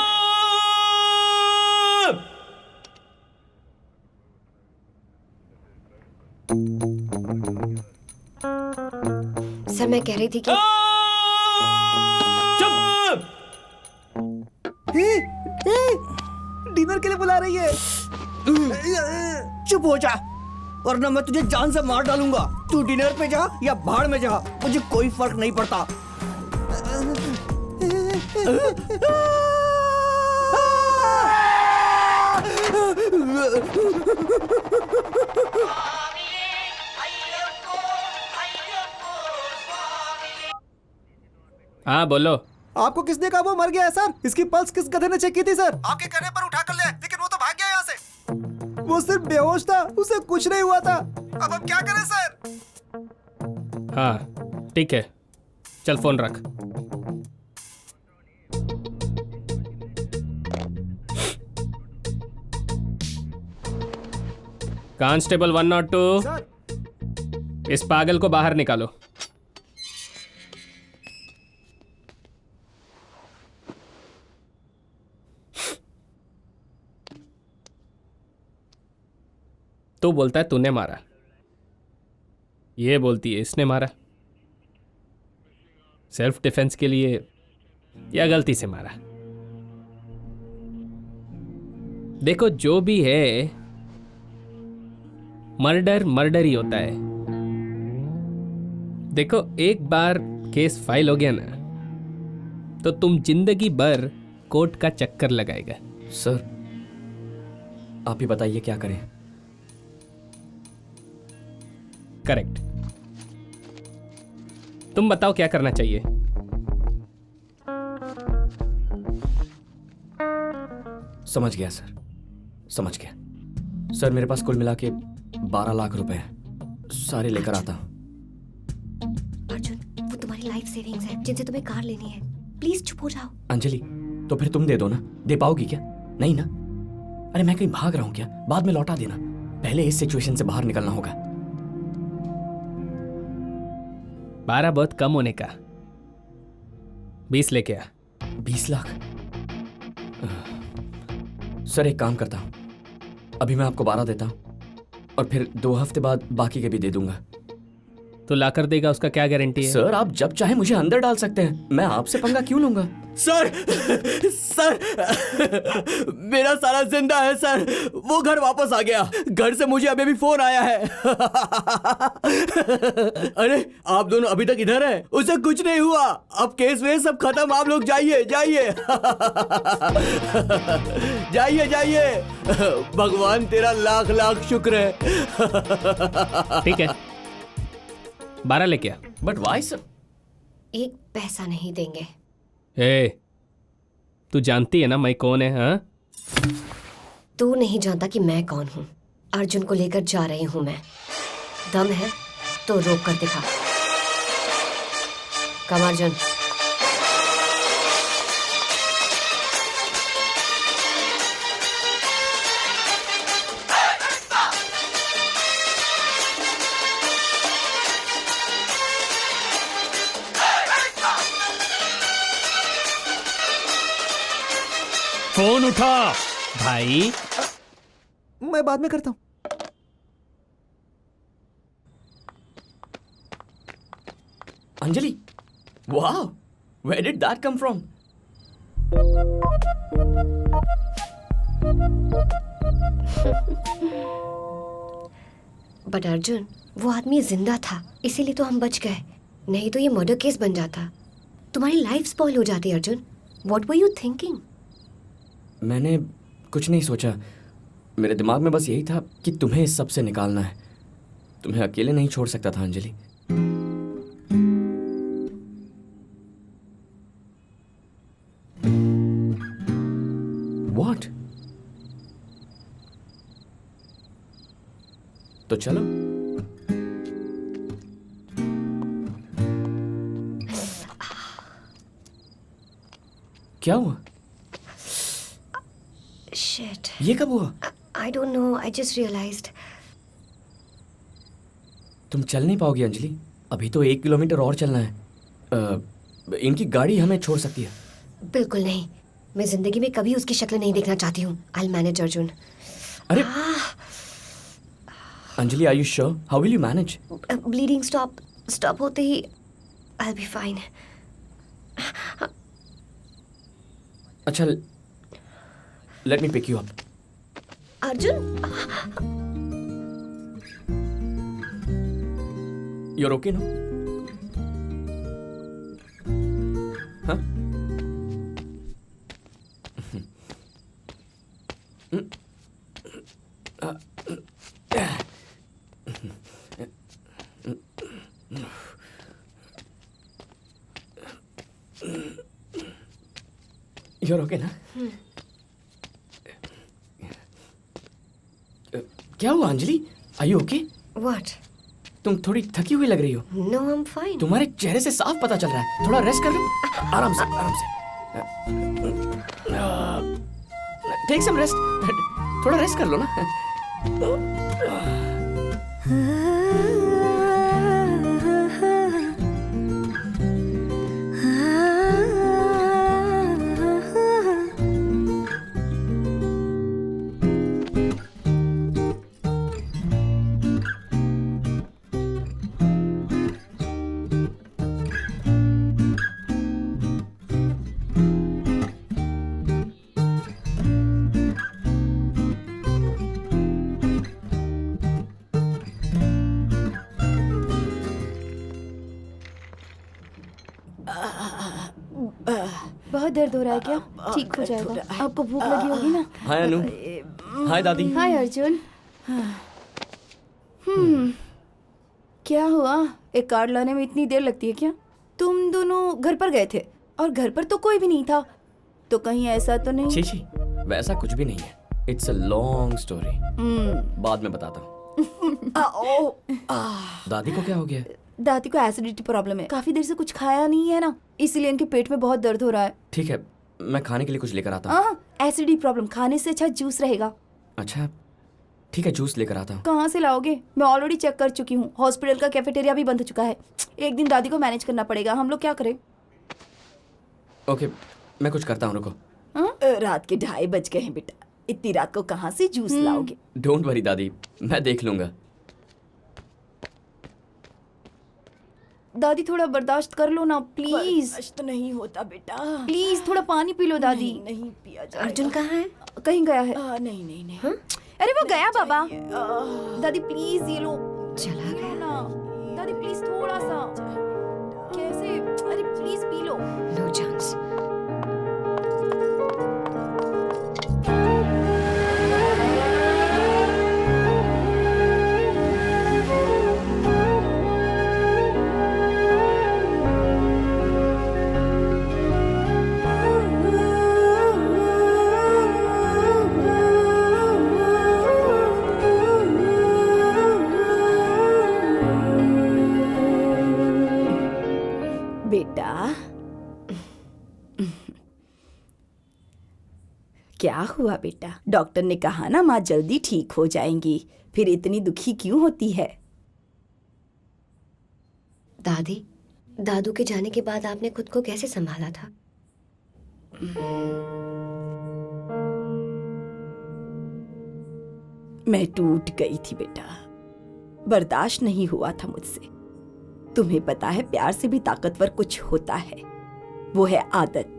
सर मैं कह रही थी कि डिनर के लिए बुला रही है। चुप हो जा, वरना मैं तुझे जान से मार डालूंगा। तू डिनर पे जा या भाड़ में जा, मुझे कोई फर्क नहीं पड़ता। हाँ बोलो। आपको किसने कहा वो मर गया है सर? इसकी पल्स किस गधे ने चेक की थी सर? आपके कहने पर उठा कर ले, लेकिन वो तो भाग गया यहाँ से। वो सिर्फ बेहोश था, उसे कुछ नहीं हुआ था। अब हम क्या करें सर? हाँ ठीक है, चल फोन रख। कांस्टेबल 102, इस पागल को बाहर निकालो। तू बोलता है तूने मारा, ये बोलती है इसने मारा। सेल्फ डिफेंस के लिए या गलती से मारा? देखो जो भी है, मर्डर मर्डर ही होता है। देखो एक बार केस फाइल हो गया ना, तो तुम जिंदगी भर कोर्ट का चक्कर लगाएगा। सर आप ही बताइए क्या करें? करेक्ट, तुम बताओ क्या करना चाहिए? समझ गया सर, समझ गया। सर मेरे पास कुल मिला के 12 लाख रुपए हैं, सारे लेकर आता हूँ। अर्जुन, वो तुम्हारी लाइफ सेविंग्स है जिनसे तुम्हें कार लेनी है। प्लीज चुप हो जाओ। अंजलि तो फिर तुम दे दो ना, दे पाओगी क्या? नहीं ना? अरे मैं कहीं भाग रहा हूँ क्या? बाद में लौटा देना, पहले इस सिचुएशन से बाहर निकलना होगा। 12 बहुत कम होने का, 20 लेके आ। 20 लाख? सर एक काम करता हूँ, अभी मैं आपको 12 देता हूँ और फिर 2 हफ्ते बाद बाकी के भी दे दूंगा। तो लाकर देगा, उसका क्या गारंटी है? सर आप जब चाहे मुझे अंदर डाल सकते हैं, मैं आपसे पंगा क्यों लूंगा? सर सर मेरा सारा जिंदा है सर। वो घर वापस आ गया, घर से मुझे अभी भी फोन आया है। अरे आप दोनों अभी तक इधर हैं? उसे कुछ नहीं हुआ, अब केस वेस सब खत्म। आप लोग जाइए जाइए। जाइए जाइए, भगवान तेरा लाख लाख शुक्र है। ठीक है 12 लेके आ। But why sir? एक पैसा नहीं देंगे। ए, तू जानती है ना मैं कौन है? हाँ, तू नहीं जानता कि मैं कौन हूँ। अर्जुन को लेकर जा रही हूँ मैं। दम है तो रोक कर दिखा। कम अर्जुन। फोन उठा भाई। मैं बाद में करता हूँ। अंजलि, वाह, where did that come from? But Arjun, वो आदमी जिंदा था, इसीलिए तो हम बच गए, नहीं तो ये मर्डर केस बन जाता। तुम्हारी लाइफ स्पॉइल हो जाती Arjun. What were you thinking? मैंने कुछ नहीं सोचा, मेरे दिमाग में बस यही था कि तुम्हें इस सब से निकालना है। तुम्हें अकेले नहीं छोड़ सकता था अंजलि। What? तो चलो। क्या हुआ? शिट, ये कब हुआ? I don't know, I just realised. तुम चल नहीं पाओगी अंजलि, अभी तो 1 किलोमीटर और चलना है। इनकी गाड़ी हमें छोड़ सकती है। बिल्कुल नहीं, मैं जिंदगी में कभी उसकी शक्ल नहीं देखना चाहती हूँ। I will manage Arjun. अरे Anjali, are you sure? How will you manage? Bleeding stop होते ही आई विल बी फाइन। अच्छा, let me pick you up. Arjun, You're okay, no? Huh? You're okay, ना? क्या हुआ Anjali? Are you okay? What? तुम थोड़ी थकी हुई लग रही हो। No, I am fine. तुम्हारे चेहरे से साफ पता चल रहा है। थोड़ा रेस्ट कर लो, आराम से, आराम से। टेक सम रेस्ट, थोड़ा रेस्ट कर लो ना। बहुत दर्द हो रहा है क्या? ठीक हो जाएगा। आपको भूख लगी होगी ना? हाय अनु। हाय दादी। हाय अर्जुन। क्या हुआ? एक कार्ड लाने में इतनी देर लगती है क्या? तुम दोनों घर पर गए थे और घर पर तो कोई भी नहीं था, तो कहीं ऐसा तो नहीं? छी छी, वैसा कुछ भी नहीं है। इट्स अ लॉन्ग स्टोरी, बाद में बताता हूँ। दादी को क्या हो गया? दादी को एसिडिटी प्रॉब्लम है, काफी देर से कुछ खाया नहीं है ना, इसीलिए इनके पेट में बहुत दर्द हो रहा है। ठीक है, मैं खाने के लिए कुछ लेकर आता हूँ। एसिडिटी प्रॉब्लम, खाने से अच्छा जूस रहेगा। अच्छा ठीक है, जूस लेकर आता हूँ। कहाँ से लाओगे? मैं ऑलरेडी चेक कर चुकी हूँ, हॉस्पिटल का कैफेटेरिया भी बंद हो चुका है। एक दिन दादी को मैनेज करना पड़ेगा, हम लोग क्या करें? ओके, मैं कुछ करता हूँ, रुको। रात के 2:30 बज गए हैं बेटा, इतनी रात को कहाँ से जूस लाओगे? डोंट वरी दादी, मैं देख लूंगा। दादी थोड़ा बर्दाश्त कर लो ना प्लीज। बर्दाश्त नहीं होता बेटा, प्लीज थोड़ा पानी पी लो दादी। नहीं पिया जाएगा। अर्जुन कहाँ है? कहीं गया है। नहीं नहीं नहीं। अरे वो गया बाबा। दादी प्लीज ये लो। चला गया ना दादी, प्लीज थोड़ा सा। कैसे? अरे प्लीज पी लो। No chance. बेटा क्या हुआ बेटा? डॉक्टर ने कहा ना माँ जल्दी ठीक हो जाएंगी, फिर इतनी दुखी क्यों होती है? दादी, दादू के जाने के बाद आपने खुद को कैसे संभाला था? मैं टूट गई थी बेटा, बर्दाश्त नहीं हुआ था मुझसे। तुम्हें पता है प्यार से भी ताकतवर कुछ होता है, वो है आदत।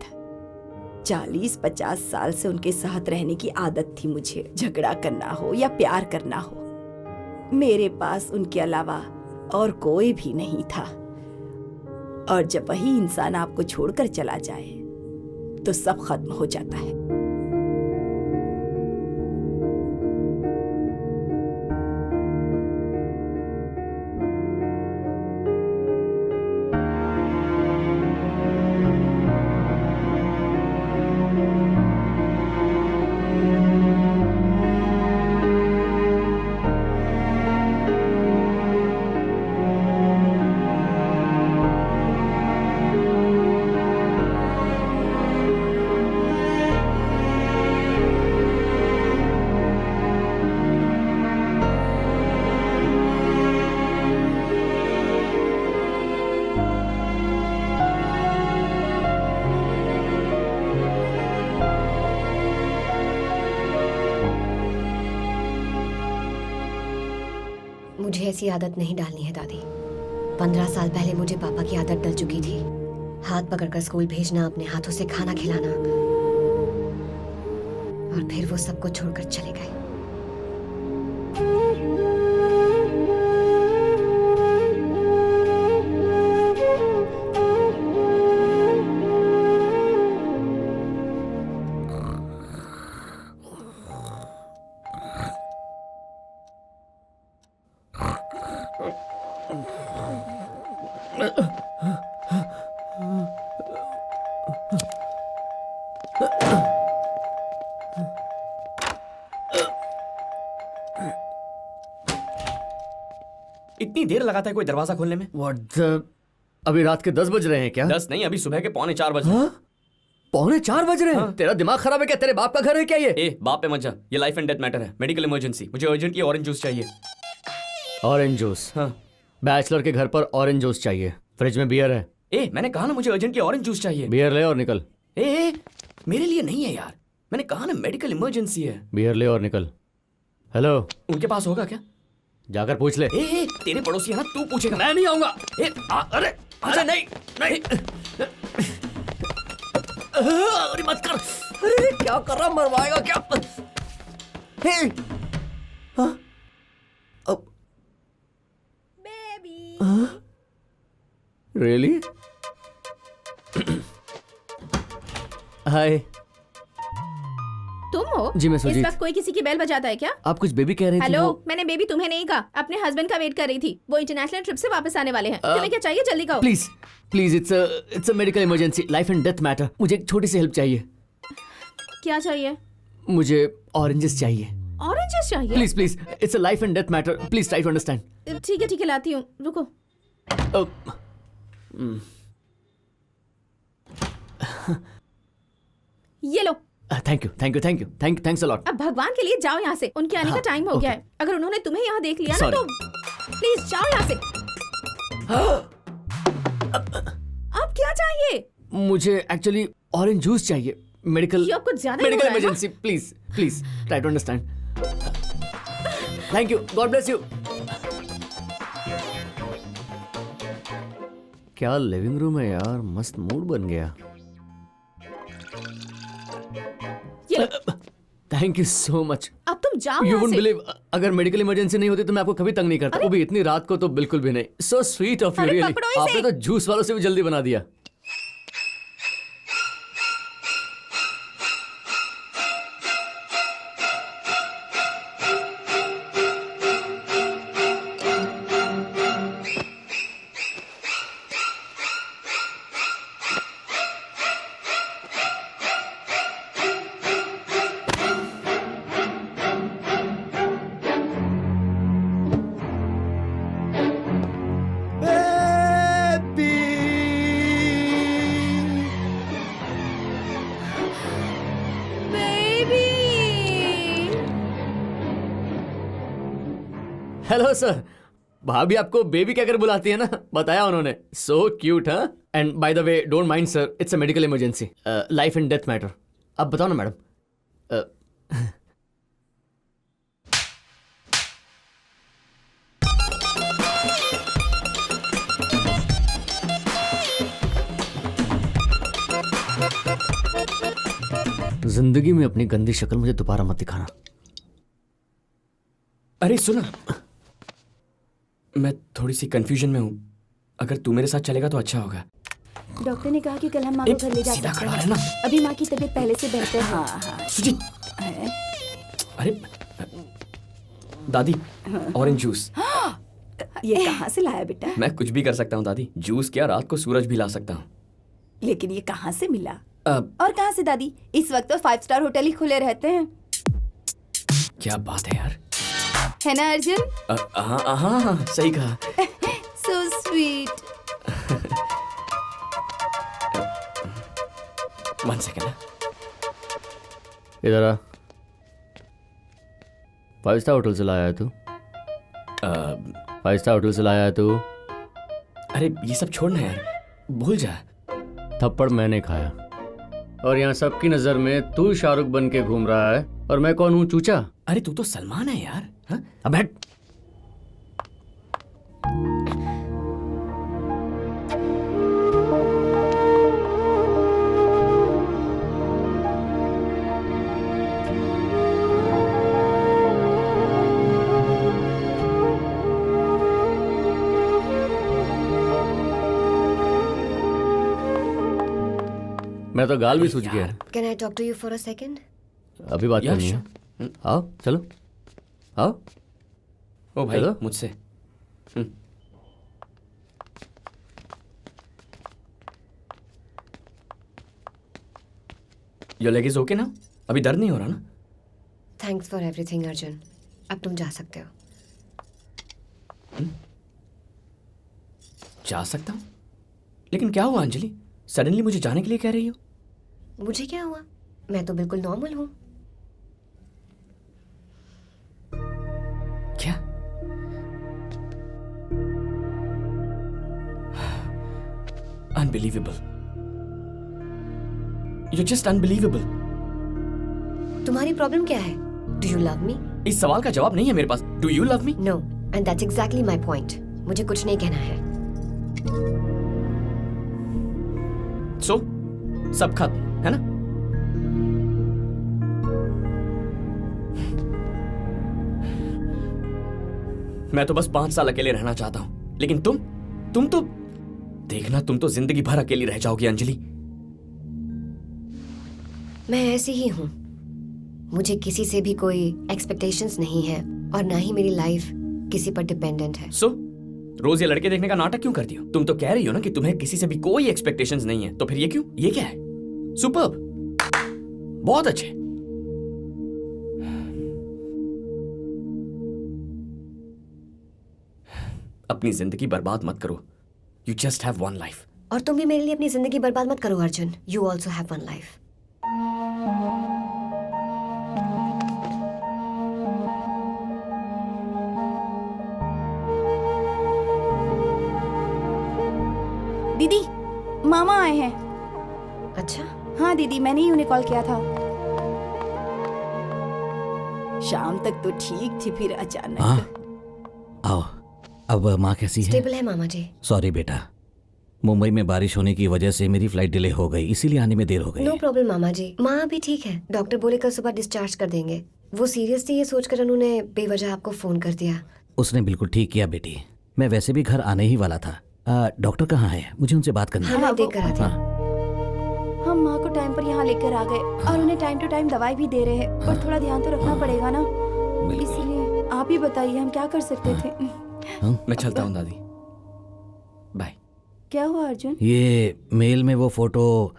40-50 साल से उनके साथ रहने की आदत थी मुझे, झगड़ा करना हो या प्यार करना हो। मेरे पास उनके अलावा और कोई भी नहीं था। और जब वही इंसान आपको छोड़कर चला जाए तो सब खत्म हो जाता है। मुझे ऐसी आदत नहीं डालनी है दादी। 15 साल पहले मुझे पापा की आदत डल चुकी थी। हाथ पकड़कर स्कूल भेजना, अपने हाथों से खाना खिलाना, और फिर वो सबको छोड़कर चले गए। इतनी देर लगाता है कोई दरवाजा खोलने में? अभी रात के 10 बज रहे हैं क्या? 10 नहीं, अभी सुबह के 3:45 बज रहे हैं। पौने 4 बज रहे हैं? तेरा दिमाग खराब है क्या? तेरे बाप का घर है क्या ये? ए, बाप पे मत जा, ये लाइफ एंड डेथ मैटर है, मेडिकल इमरजेंसी। मुझे अर्जेंटली ऑरेंज जूस चाहिए। Orange juice? हाँ। बैचलर के घर पर ऑरेंज जूस चाहिए। फ्रिज में बियर है? ए, मैंने कहा ना मुझे अर्जेंटली ऑरेंज जूस चाहिए। बियर ले और निकल। ए, मेरे लिए नहीं है यार, मैंने कहा ना मेडिकल इमरजेंसी है। बियर ले और निकल। हेलो, उनके पास होगा क्या? जाकर पूछ ले। ए, तेरे पड़ोसी है ना, तू पूछेगा। मैं नहीं आऊंगा। अरे अच्छा, नहीं नहीं, अरे मत कर। अरे क्या कर रहा, मरवाएगा क्या? हे, बेबी। रियली? हाय। तुम हो? जी मैं इस सुजीत। वक्त कोई किसी की बेल बजाता है क्या? आप कुछ बेबी कह रही थी। हेलो, मैंने बेबी तुम्हें नहीं कहा, अपने हस्बैंड का वेट कर रही थी। वो इंटरनेशनल ट्रिप से वापस आने वाले हैं। तुम्हें क्या चाहिए, जल्दी कहो। Please please, it's a medical emergency, life and death matter. मुझे एक छोटी सी हेल्प चाहिए। क्या चाहिए? मुझे ऑरेंजेस चाहिए। ऑरेंजेस चाहिए? Please please, it's a life and death matter, please try to understand. ठीक है लाती हूँ, रुको। ये लो। Thank you, thanks a lot. अब भगवान के लिए जाओ यहाँ से, उनके आने का टाइम हो गया है। अगर उन्होंने तुम्हें यहाँ देख लिया ना तो प्लीज जाओ यहाँ से। अब क्या चाहिए? मुझे एक्चुअली ऑरेंज जूस चाहिए। मेडिकल कुछ ज्यादा ही हो रहा है ना? Emergency, please please try to understand. Thank you, God bless you. क्या लिविंग रूम है यार, मस्त मूड बन गया। Thank you so much. अब तुम जाओ। यू वुडंट बिलीव, अगर मेडिकल इमरजेंसी नहीं होती तो मैं आपको कभी तंग नहीं करता, वो भी इतनी रात को तो बिल्कुल भी नहीं। So sweet of you, really. आपने तो जूस वालों से भी जल्दी बना दिया। Hello sir. भाभी आपको बेबी कहकर बुलाती है ना, बताया उन्होंने। So cute. हाँ, and by the way don't mind sir, it's a medical emergency, life and death matter. अब बताओ ना मैडम। जिंदगी में अपनी गंदी शक्ल मुझे दोबारा मत दिखाना। अरे सुना, मैं थोड़ी सी कंफ्यूजन में हूँ। अगर तू मेरे साथ चलेगा तो अच्छा होगा। डॉक्टर ने कहा कि कल हम माँ को घर ले जा सीधा सकते खड़ा हैं। रहना। अभी माँ की तबीयत पहले से बेहतर है। हाँ सुजीत, अरे दादी, ऑरेंज जूस। ये कहाँ से लाया बेटा? मैं कुछ भी कर सकता हूँ दादी। जूस क्या, रात को सूरज भी ला सकता हूँ। लेकिन ये कहाँ से मिला? अब और कहाँ से दादी? इस वक्त तो 5 स्टार होटल ही खुले रहते हैं। क्या बात है यार। है ना अर्जुन? हाँ हाँ हाँ, सही कहा। So sweet. 1 सेकेंड। इधर आ। 5 स्टार होटल से लाया है तू? 5 स्टार होटल से लाया है तू? अरे ये सब छोड़ना यार, भूल जा। थप्पड़ मैंने खाया और यहाँ सबकी नजर में तू शाहरुख बन के घूम रहा है और मैं कौन हूँ, चूचा? अरे तू तो सलमान है यार। हाँ? अब हट। मैं तो गाल भी सूझ गया। Can I talk to you for a second? अभी बात यार, करनी है। आओ चलो, आओ। ओ भाई, चलो। मुझसे। योर लेग इज ओके ना? अभी दर्द नहीं हो रहा ना? Thanks for everything, Arjun. अब तुम जा सकते हो। जा सकता हूँ? लेकिन क्या हुआ अंजलि? सडनली मुझे जाने के लिए कह रही हो? मुझे क्या हुआ? मैं तो बिल्कुल नॉर्मल हूँ। क्या? अनबिलीवेबल। You're just unbelievable. तुम्हारी प्रॉब्लम क्या है? Do you love me? इस सवाल का जवाब नहीं है मेरे पास। Do you love me? No, and that's exactly my point. मुझे कुछ नहीं कहना है। So, सब खत्म है ना? मैं तो बस 5 साल अकेले रहना चाहता हूं, लेकिन तुम तो देखना, तुम तो जिंदगी भर अकेली रह जाओगी अंजलि। मैं ऐसी ही हूँ। मुझे किसी से भी कोई एक्सपेक्टेशंस नहीं है और ना ही मेरी लाइफ किसी पर डिपेंडेंट है। So, रोज ये लड़के देखने का नाटक क्यों करती हो? तुम तो कह रही हो ना कि तुम्हें किसी से भी कोई एक्सपेक्टेशंस नहीं है, तो फिर ये क्यों? ये क्या है? सुपर्ब, बहुत अच्छे। अपनी जिंदगी बर्बाद मत करो। You just have one life. और तुम भी मेरे लिए अपनी जिंदगी बर्बाद मत करो Arjun. You also have one life. दीदी, मामा आए हैं। अच्छा? हाँ दीदी, मैंने ही उन्हें कॉल किया था। शाम तक तो ठीक थी, फिर अचानक। आओ। अब माँ कैसी है? स्टेबल है मामा जी। सॉरी बेटा, मुंबई में बारिश होने की वजह से मेरी फ्लाइट डिले हो गई, इसीलिए आने में देर हो गई। नो प्रॉब्लम मामा जी। माँ अभी ठीक है। डॉक्टर बोले कल सुबह डिस्चार्ज कर देंगे। वो सीरियस थी, ये सोचकर उन्होंने बेवजह आपको फोन कर दिया। उसने बिल्कुल ठीक किया बेटी। मैं वैसे भी घर आने ही वाला था। डॉक्टर कहाँ है? मुझे उनसे बात करनी है। हाँ, देख कर आती हूँ। हम माँ को टाइम पर यहाँ लेकर आ गए और उन्हें टाइम टू टाइम दवाई भी दे रहे हैं, पर थोड़ा ध्यान तो रखना पड़ेगा ना। इसलिए आप ही बताइए हम क्या कर सकते थे। मैं चलता हूँ दादी, बाय। क्या हुआ अर्जुन? ये मेल में वो फोटो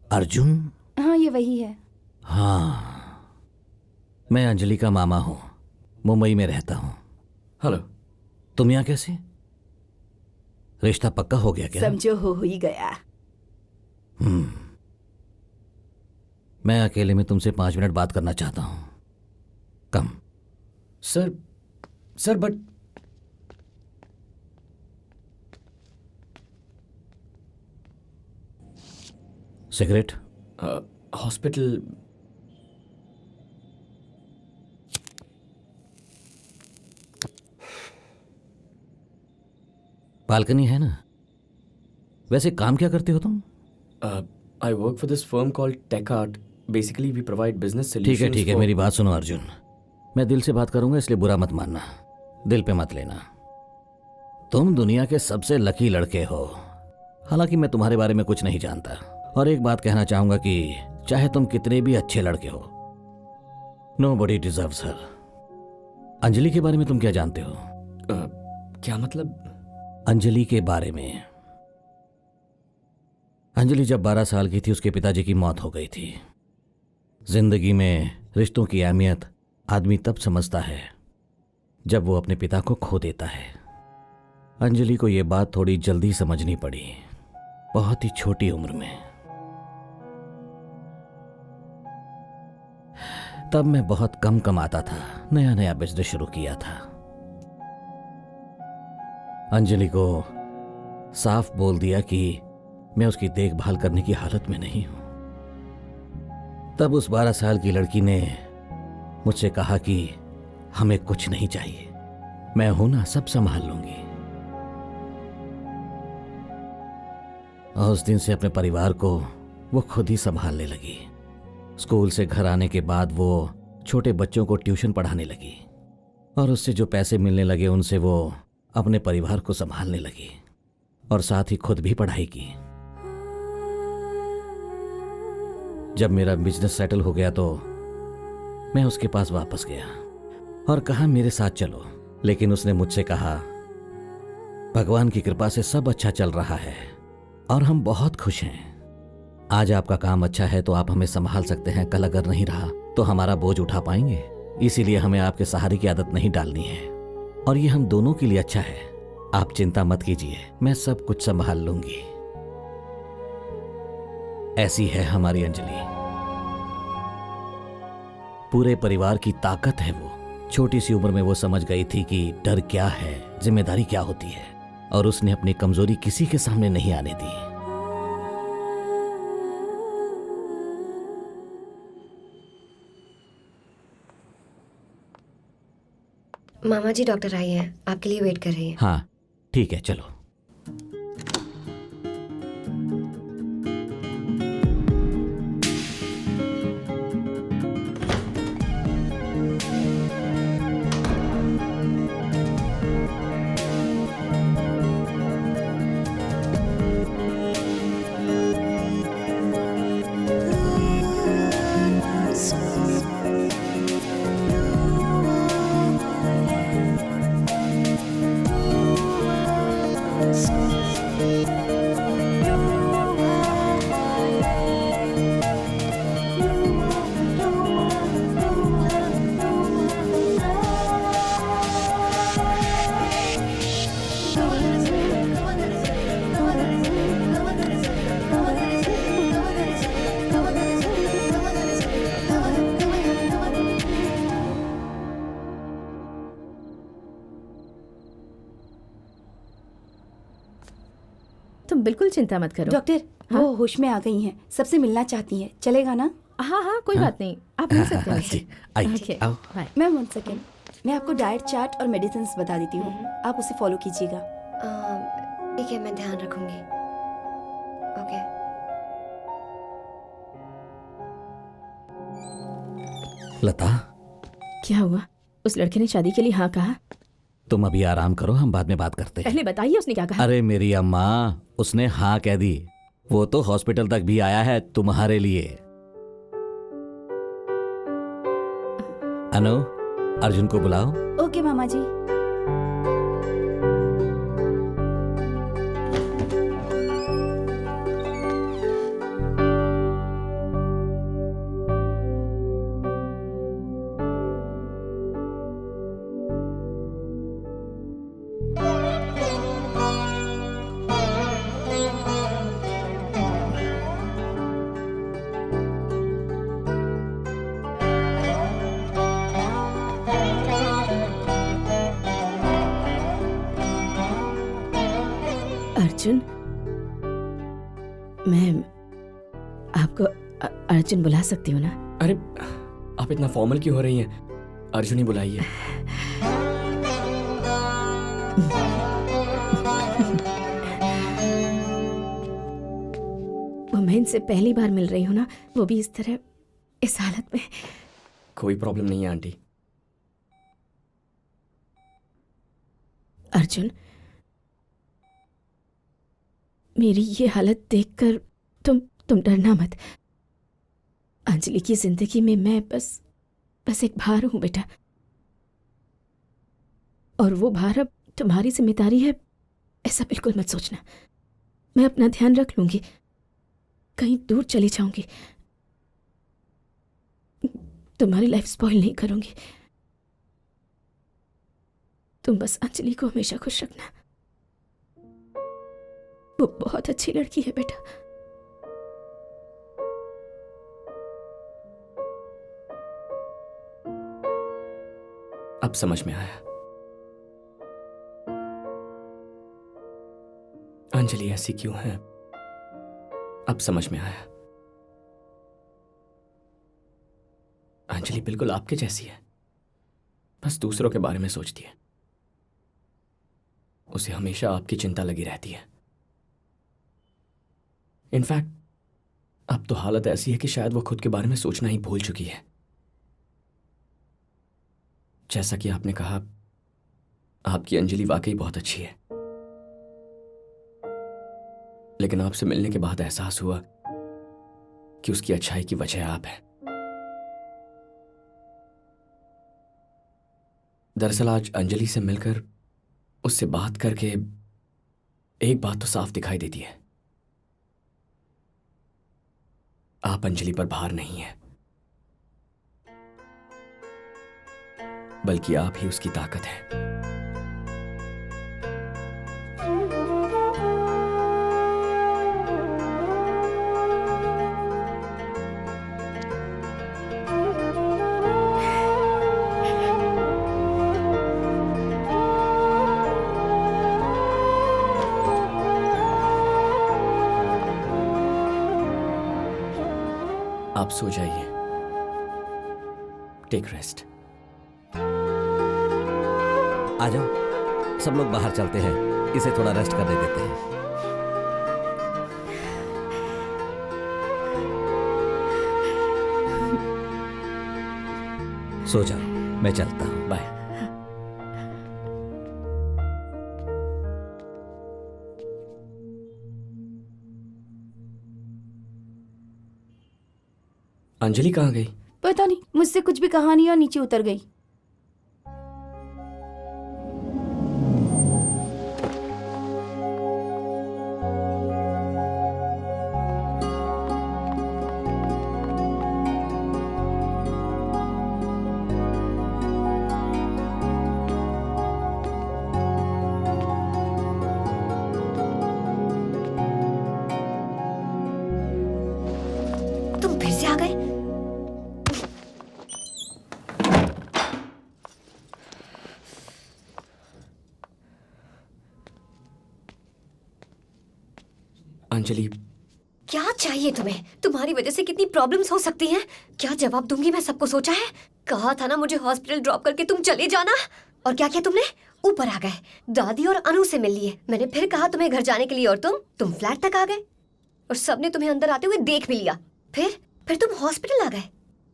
अर्जुन? हाँ, ये वही है। हाँ, मैं अंजलि का मामा हूँ, मुंबई में रहता हूँ। हेलो। तुम यहाँ कैसे? रिश्ता पक्का हो गया क्या? समझो हो ही गया। मैं अकेले में तुमसे 5 मिनट बात करना चाहता हूँ। Come. Sir but cigarette? Hospital. Balcony है ना? वैसे काम क्या करते हो तुम? I work for this firm called Techart. Basically we provide business ठीक है ठीक है, मेरी बात सुनो अर्जुन। मैं दिल से बात करूंगा, इसलिए बुरा मत मानना, दिल पे मत लेना। तुम दुनिया के सबसे लकी लड़के हो। हालांकि मैं तुम्हारे बारे में कुछ नहीं जानता। और एक बात कहना चाहूंगा कि चाहे तुम कितने भी अच्छे लड़के हो, नोबडी डिजर्व्स हर। अंजलि के बारे में तुम क्या जानते हो? क्या मतलब? अंजलि के बारे में, अंजलि जब 12 साल की थी उसके पिताजी की मौत हो गई थी। जिंदगी में रिश्तों की अहमियत आदमी तब समझता है जब वो अपने पिता को खो देता है। अंजलि को ये बात थोड़ी जल्दी समझनी पड़ी, बहुत ही छोटी उम्र में। तब मैं बहुत कम कमाता था, नया नया बिजनेस शुरू किया था। अंजलि को साफ बोल दिया कि मैं उसकी देखभाल करने की हालत में नहीं हूं। तब उस 12 साल की लड़की ने मुझसे कहा कि हमें कुछ नहीं चाहिए, मैं हूं ना, सब संभाल लूंगी। और उस दिन से अपने परिवार को वो खुद ही संभालने लगी। स्कूल से घर आने के बाद वो छोटे बच्चों को ट्यूशन पढ़ाने लगी और उससे जो पैसे मिलने लगे उनसे वो अपने परिवार को संभालने लगी और साथ ही खुद भी पढ़ाई की। जब मेरा बिजनेस सेटल हो गया तो मैं उसके पास वापस गया और कहा मेरे साथ चलो, लेकिन उसने मुझसे कहा भगवान की कृपा से सब अच्छा चल रहा है और हम बहुत खुश हैं। आज आपका काम अच्छा है तो आप हमें संभाल सकते हैं, कल अगर नहीं रहा तो हमारा बोझ उठा पाएंगे। इसीलिए हमें आपके सहारे की आदत नहीं डालनी है और ये हम दोनों के लिए अच्छा है। आप चिंता मत कीजिए, मैं सब कुछ संभाल लूंगी। ऐसी है हमारी अंजलि, पूरे परिवार की ताकत है वो। छोटी सी उम्र में वो समझ गई थी कि डर क्या है, जिम्मेदारी क्या होती है, और उसने अपनी कमजोरी किसी के सामने नहीं आने दी। मामा जी डॉक्टर आई हैं, आपके लिए वेट कर रही हैं। हाँ ठीक है, चलो। तुम बिल्कुल चिंता मत करो। डॉक्टर, वो होश में आ गई हैं, सबसे मिलना चाहती हैं, चलेगा ना? हाँ हाँ, कोई बात नहीं, आप मिल सकते हैं जी, आइए, Okay, आओ। bye. मैम 1 सेकेंड, मैं आपको डाइट चार्ट और मेडिसिन बता देती हूँ, आप उसे फॉलो कीजिएगा। ठीक है, मैं ध्यान रखूंगी। ओके। लता, क्या हुआ? उस लड़के ने शादी के लिए हाँ कहा? तुम अभी आराम करो, हम बाद में बात करते हैं। पहले बताइए उसने क्या कहा? अरे मेरी अम्मा, उसने हाँ कह दी। वो तो हॉस्पिटल तक भी आया है तुम्हारे लिए। अनु, अर्जुन को बुलाओ। ओके मामा जी। अर्जुन, मैं आपको अर्जुन बुला सकती हूँ ना? अरे आप इतना फॉर्मल क्यों हो रही हैं? अर्जुन ही बुलाइए। वो मैं इनसे पहली बार मिल रही हूँ ना, वो भी इस तरह इस हालत में। कोई प्रॉब्लम नहीं है आंटी। अर्जुन, मेरी ये हालत देखकर तुम डरना मत। अंजलि की जिंदगी में मैं बस एक भार हूं बेटा, और वो भार अब तुम्हारी जिम्मेदारी है, ऐसा बिल्कुल मत सोचना। मैं अपना ध्यान रख लूंगी, कहीं दूर चली जाऊंगी, तुम्हारी लाइफ स्पॉइल नहीं करूंगी। तुम बस अंजलि को हमेशा खुश रखना, वो बहुत अच्छी लड़की है बेटा। अब समझ में आया, अंजलि ऐसी क्यों है, अब समझ में आया। अंजलि बिल्कुल आपके जैसी है, बस दूसरों के बारे में सोचती है। उसे हमेशा आपकी चिंता लगी रहती है। इनफैक्ट अब तो हालत ऐसी है कि शायद वो खुद के बारे में सोचना ही भूल चुकी है। जैसा कि आपने कहा, आपकी अंजलि वाकई बहुत अच्छी है, लेकिन आपसे मिलने के बाद एहसास हुआ कि उसकी अच्छाई की वजह आप हैं। दरअसल आज अंजलि से मिलकर, उससे बात करके एक बात तो साफ दिखाई देती है, आप अंजलि पर भार नहीं है, बल्कि आप ही उसकी ताकत है। आप सो जाइए, टेक रेस्ट। आ जाओ, सब लोग बाहर चलते हैं, इसे थोड़ा रेस्ट करने देते हैं। सो जाओ, मैं चलता हूं, बाय। अंजलि कहाँ गई? पता नहीं, मुझसे कुछ भी कहा नहीं और नीचे उतर गई। तुम फिर से आ गए? अंजलि, क्या चाहिए तुम्हें? तुम्हारी वजह से कितनी प्रॉब्लम्स हो सकती हैं। क्या जवाब दूंगी मैं सबको सोचा है? कहा था ना मुझे हॉस्पिटल ड्रॉप करके तुम चले जाना। और क्या किया तुमने? ऊपर आ गए, दादी और अनु से मिल लिए। मैंने फिर कहा तुम्हें घर जाने के लिए और तुम फ्लैट तक आ गए और सबने तुम्हें अंदर आते हुए देख भी लिया। फिर तुम हॉस्पिटल आ गए,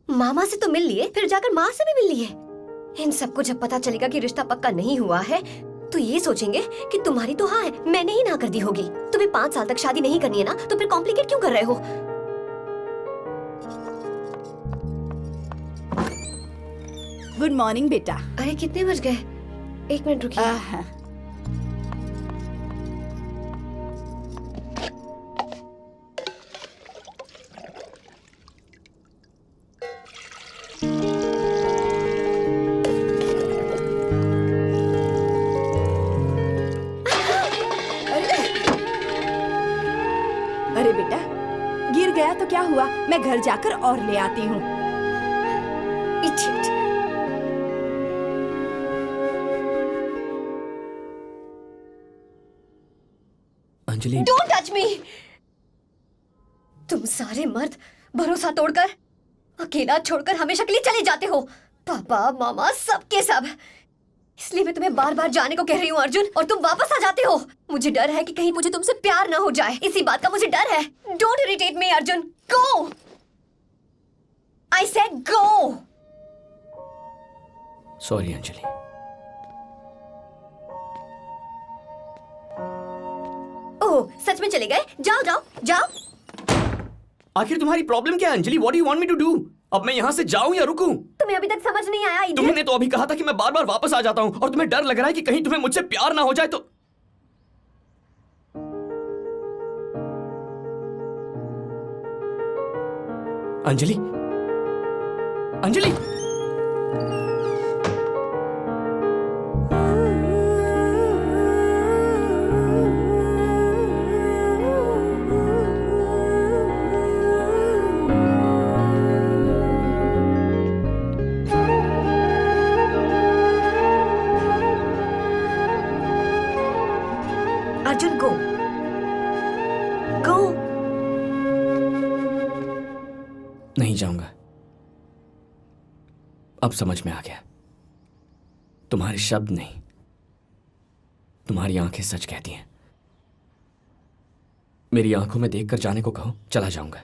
मामा से तो मिल लिए, फिर जाकर माँ से भी मिल लिए। इन सबको जब पता चलेगा कि रिश्ता पक्का नहीं हुआ है तो ये सोचेंगे कि तुम्हारी तो हाँ है, मैंने ही ना कर दी होगी। तुम्हें 5 साल तक शादी नहीं करनी है ना, तो फिर कॉम्प्लिकेट क्यों कर रहे हो? गुड मॉर्निंग बेटा। अरे कितने बज गए? 1 मिनट रुकिए। अरे बेटा, गिर गया तो क्या हुआ, मैं घर जाकर और ले आती हूँ। Anjali, don't touch me. तुम सारे मर्द भरोसा तोड़कर, अकेला छोड़कर हमेशा के लिए चले जाते हो। पापा मामा सबके सब। इसलिए मैं तुम्हें बार बार जाने को कह रही हूँ अर्जुन, और तुम वापस आ जाते हो। मुझे डर है कि कहीं मुझे तुमसे प्यार ना हो जाए, इसी बात का मुझे डर है। Don't irritate me Arjun, go. I said go. Sorry Anjali. Oh, सच में चले गए? जाओ जाओ जाओ। आखिर तुम्हारी प्रॉब्लम क्या है Anjali? What do you want me to do? अब मैं यहाँ से जाऊं या रुकूं? तुम्हें अभी तक समझ नहीं आया? idiot? तुमने तो अभी कहा था कि मैं बार बार वापस आ जाता हूँ और तुम्हें डर लग रहा है कि कहीं तुम्हें मुझसे प्यार ना हो जाए तो। अंजलि, अंजलि, अर्जुन गो गो। नहीं जाऊंगा। अब समझ में आ गया, तुम्हारे शब्द नहीं, तुम्हारी आंखें सच कहती हैं। मेरी आंखों में देखकर जाने को कहो, चला जाऊंगा।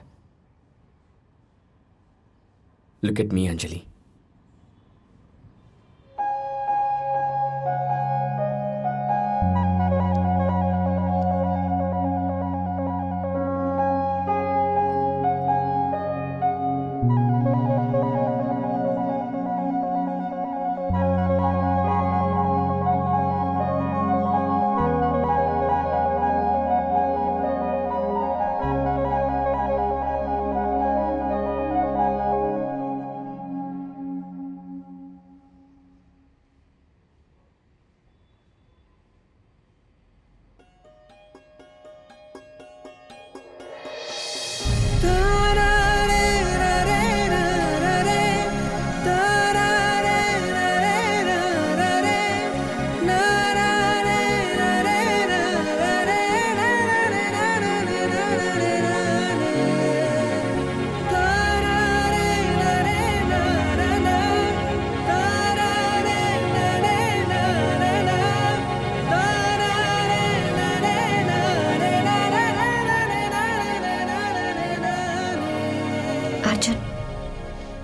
Look at me Anjali.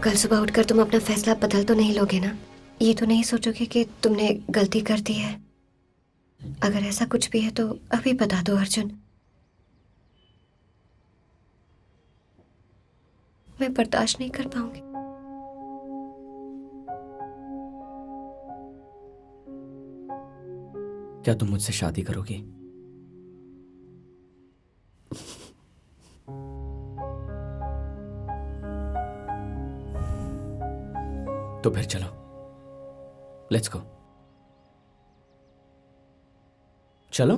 कल सुबह उठकर तुम अपना फैसला बदल तो नहीं लोगे ना? ये तो नहीं सोचोगे कि तुमने गलती कर दी है? अगर ऐसा कुछ भी है तो अभी बता दो अर्जुन। मैं बर्दाश्त नहीं कर पाऊंगी। क्या तुम मुझसे शादी करोगी? तो फिर चलो, लेट्स गो। चलो।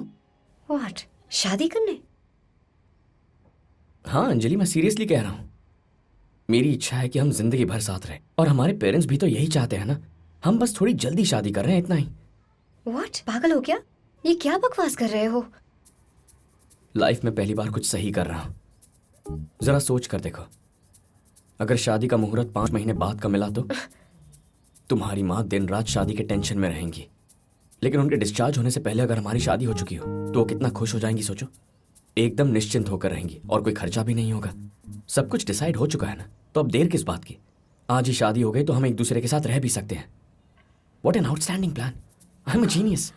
व्हाट? शादी करने? हाँ अंजलि, मैं सीरियसली कह रहा हूं। मेरी इच्छा है कि हम जिंदगी भर साथ रहें, और हमारे पेरेंट्स भी तो यही चाहते हैं ना। हम बस थोड़ी जल्दी शादी कर रहे हैं, इतना ही। व्हाट? पागल हो क्या? ये क्या बकवास कर रहे हो? लाइफ में पहली बार कुछ सही कर रहा हूं। जरा सोच कर देखो, अगर शादी का मुहूर्त 5 महीने बाद का मिला तो तुम्हारी माँ दिन रात शादी के टेंशन में रहेंगी, लेकिन उनके डिस्चार्ज होने से पहले अगर हमारी शादी हो चुकी हो तो वो कितना खुश हो जाएंगी सोचो। एकदम निश्चिंत होकर रहेंगी और कोई खर्चा भी नहीं होगा। सब कुछ डिसाइड हो चुका है ना, तो अब देर किस बात की? आज ही शादी हो गई तो हम एक दूसरे के साथ रह भी सकते हैं। What an outstanding plan. I am a genius.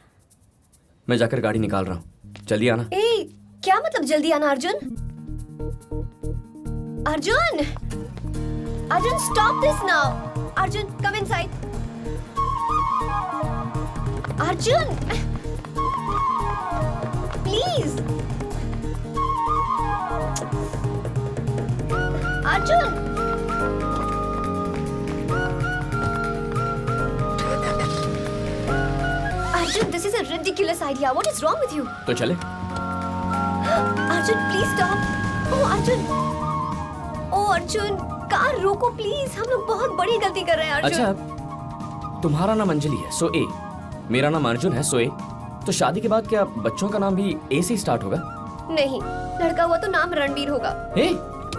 मैं जाकर गाड़ी निकाल रहा हूँ, जल्दी आना। ए, क्या मतलब जल्दी आना Arjun? Arjun! Arjun, stop this now! Arjun, come inside. Arjun! Please! Arjun! Arjun, this is a ridiculous idea. What is wrong with you? तो चले। Arjun, please stop. Oh, Arjun! Oh, Arjun! Car रोको प्लीज, हम लोग बहुत बड़ी गलती कर रहे हैं अर्जुन। अच्छा, तुम्हारा नाम अंजलि है, सो ए। मेरा नाम अर्जुन है, सो ए। तो शादी के बाद क्या बच्चों का नाम भी ए से स्टार्ट होगा? नहीं, लड़का हुआ तो नाम रणबीर होगा। ए,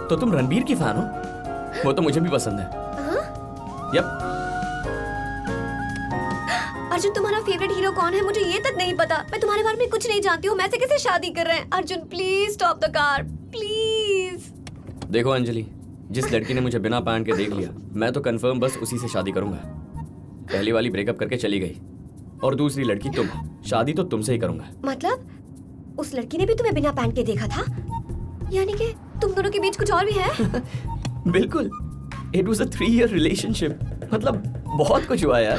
तो तुम रणबीर की फैन हो? वो तो मुझे भी पसंद है। हाँ? यप। अर्जुन, तुम्हारा फेवरेट हीरो कौन है? मुझे ये तक नहीं पता। मैं तुम्हारे बारे में कुछ नहीं जानती हूँ। मैं से कैसे शादी कर रहे हैं? Arjun, please stop the car, please. देखो अंजलि, जिस लड़की ने मुझे बिना पैंट के देख लिया, मैं तो कंफर्म बस उसी से शादी करूंगा। पहली वाली ब्रेकअप करके चली गई और दूसरी लड़की तुम। शादी तो तुमसे ही करूंगा। मतलब उस लड़की ने भी तुम्हें बिना पैंट के देखा था? यानी कि तुम दोनों के बीच कुछ और भी है? बिल्कुल। It was a 3 year relationship. मतलब बहुत कुछ हुआ यार।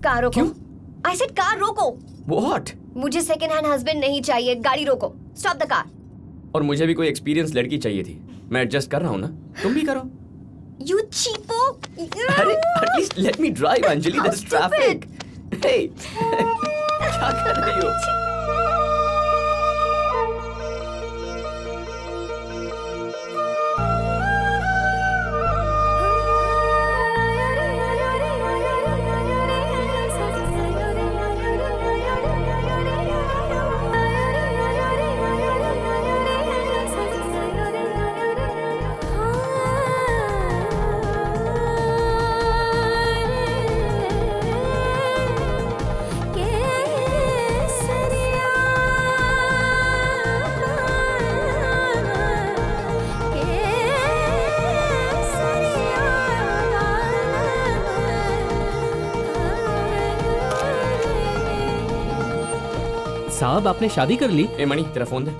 कार रोको। आई सेड कार रोको। What? मुझे सेकंड हैंड हस्बैंड नहीं चाहिए, गाड़ी रोको। Stop the car. और मुझे भी कोई एक्सपीरियंस लड़की चाहिए थी। मैं एडजस्ट कर रहा हूँ ना, तुम भी करो। You cheapo! अरे at least let me drive, Anjali, there's traffic. Hey, क्या कर रही हो? साहब आपने शादी कर ली? ए मणि, तेरा फोन दे।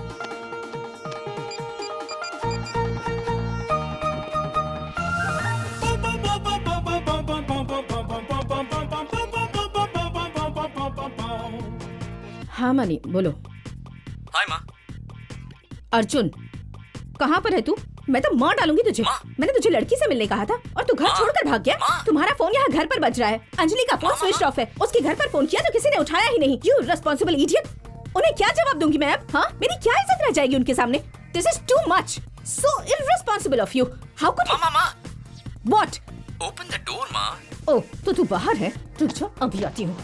हाँ मनी, बोलो। हाय माँ। अर्जुन, कहाँ पर है तू? मैं तो मार डालूंगी तुझे। मैंने तुझे लड़की से मिलने कहा था और तू घर छोड़कर भाग गया। तुम्हारा फोन यहाँ घर पर बज रहा है। अंजलि का फोन स्विच ऑफ है। उसके घर पर फोन किया तो किसी ने उठाया ही नहीं। You responsible idiot. उन्हें क्या जवाब दूंगी मैं अब? हाँ, मेरी क्या इज्जत रह जाएगी उनके सामने? This is too much, so irresponsible of you. How could you? माँ, व्हाट? ओपन द डोर माँ। ओह, तो तू बाहर है? रुक जा, अभी आती हूँ।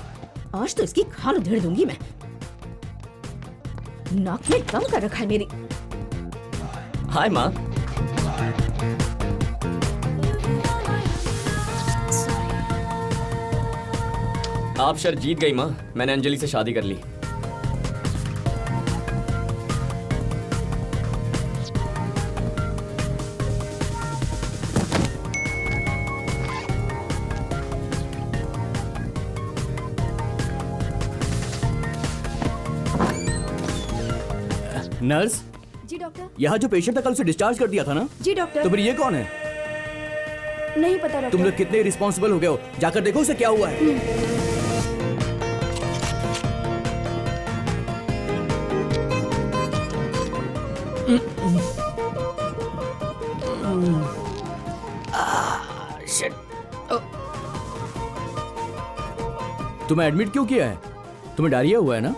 आज तो इसकी खाल उधेड़ दूंगी मैं। नाक में दम कर रखा है मेरी। हाय माँ। आप शर्त जीत गई माँ। मैंने अंजलि से शादी कर ली। नर्स, जी डॉक्टर। यहाँ जो पेशेंट था कल उसे डिस्चार्ज कर दिया था ना? जी डॉक्टर। तो फिर ये कौन है? नहीं पता डॉक्टर। तुम लोग कितने रिस्पॉन्सिबल हो गए हो? जाकर देखो उसे क्या हुआ है। तुम्हें एडमिट क्यों किया है? तुम्हें डायरिया हुआ है ना?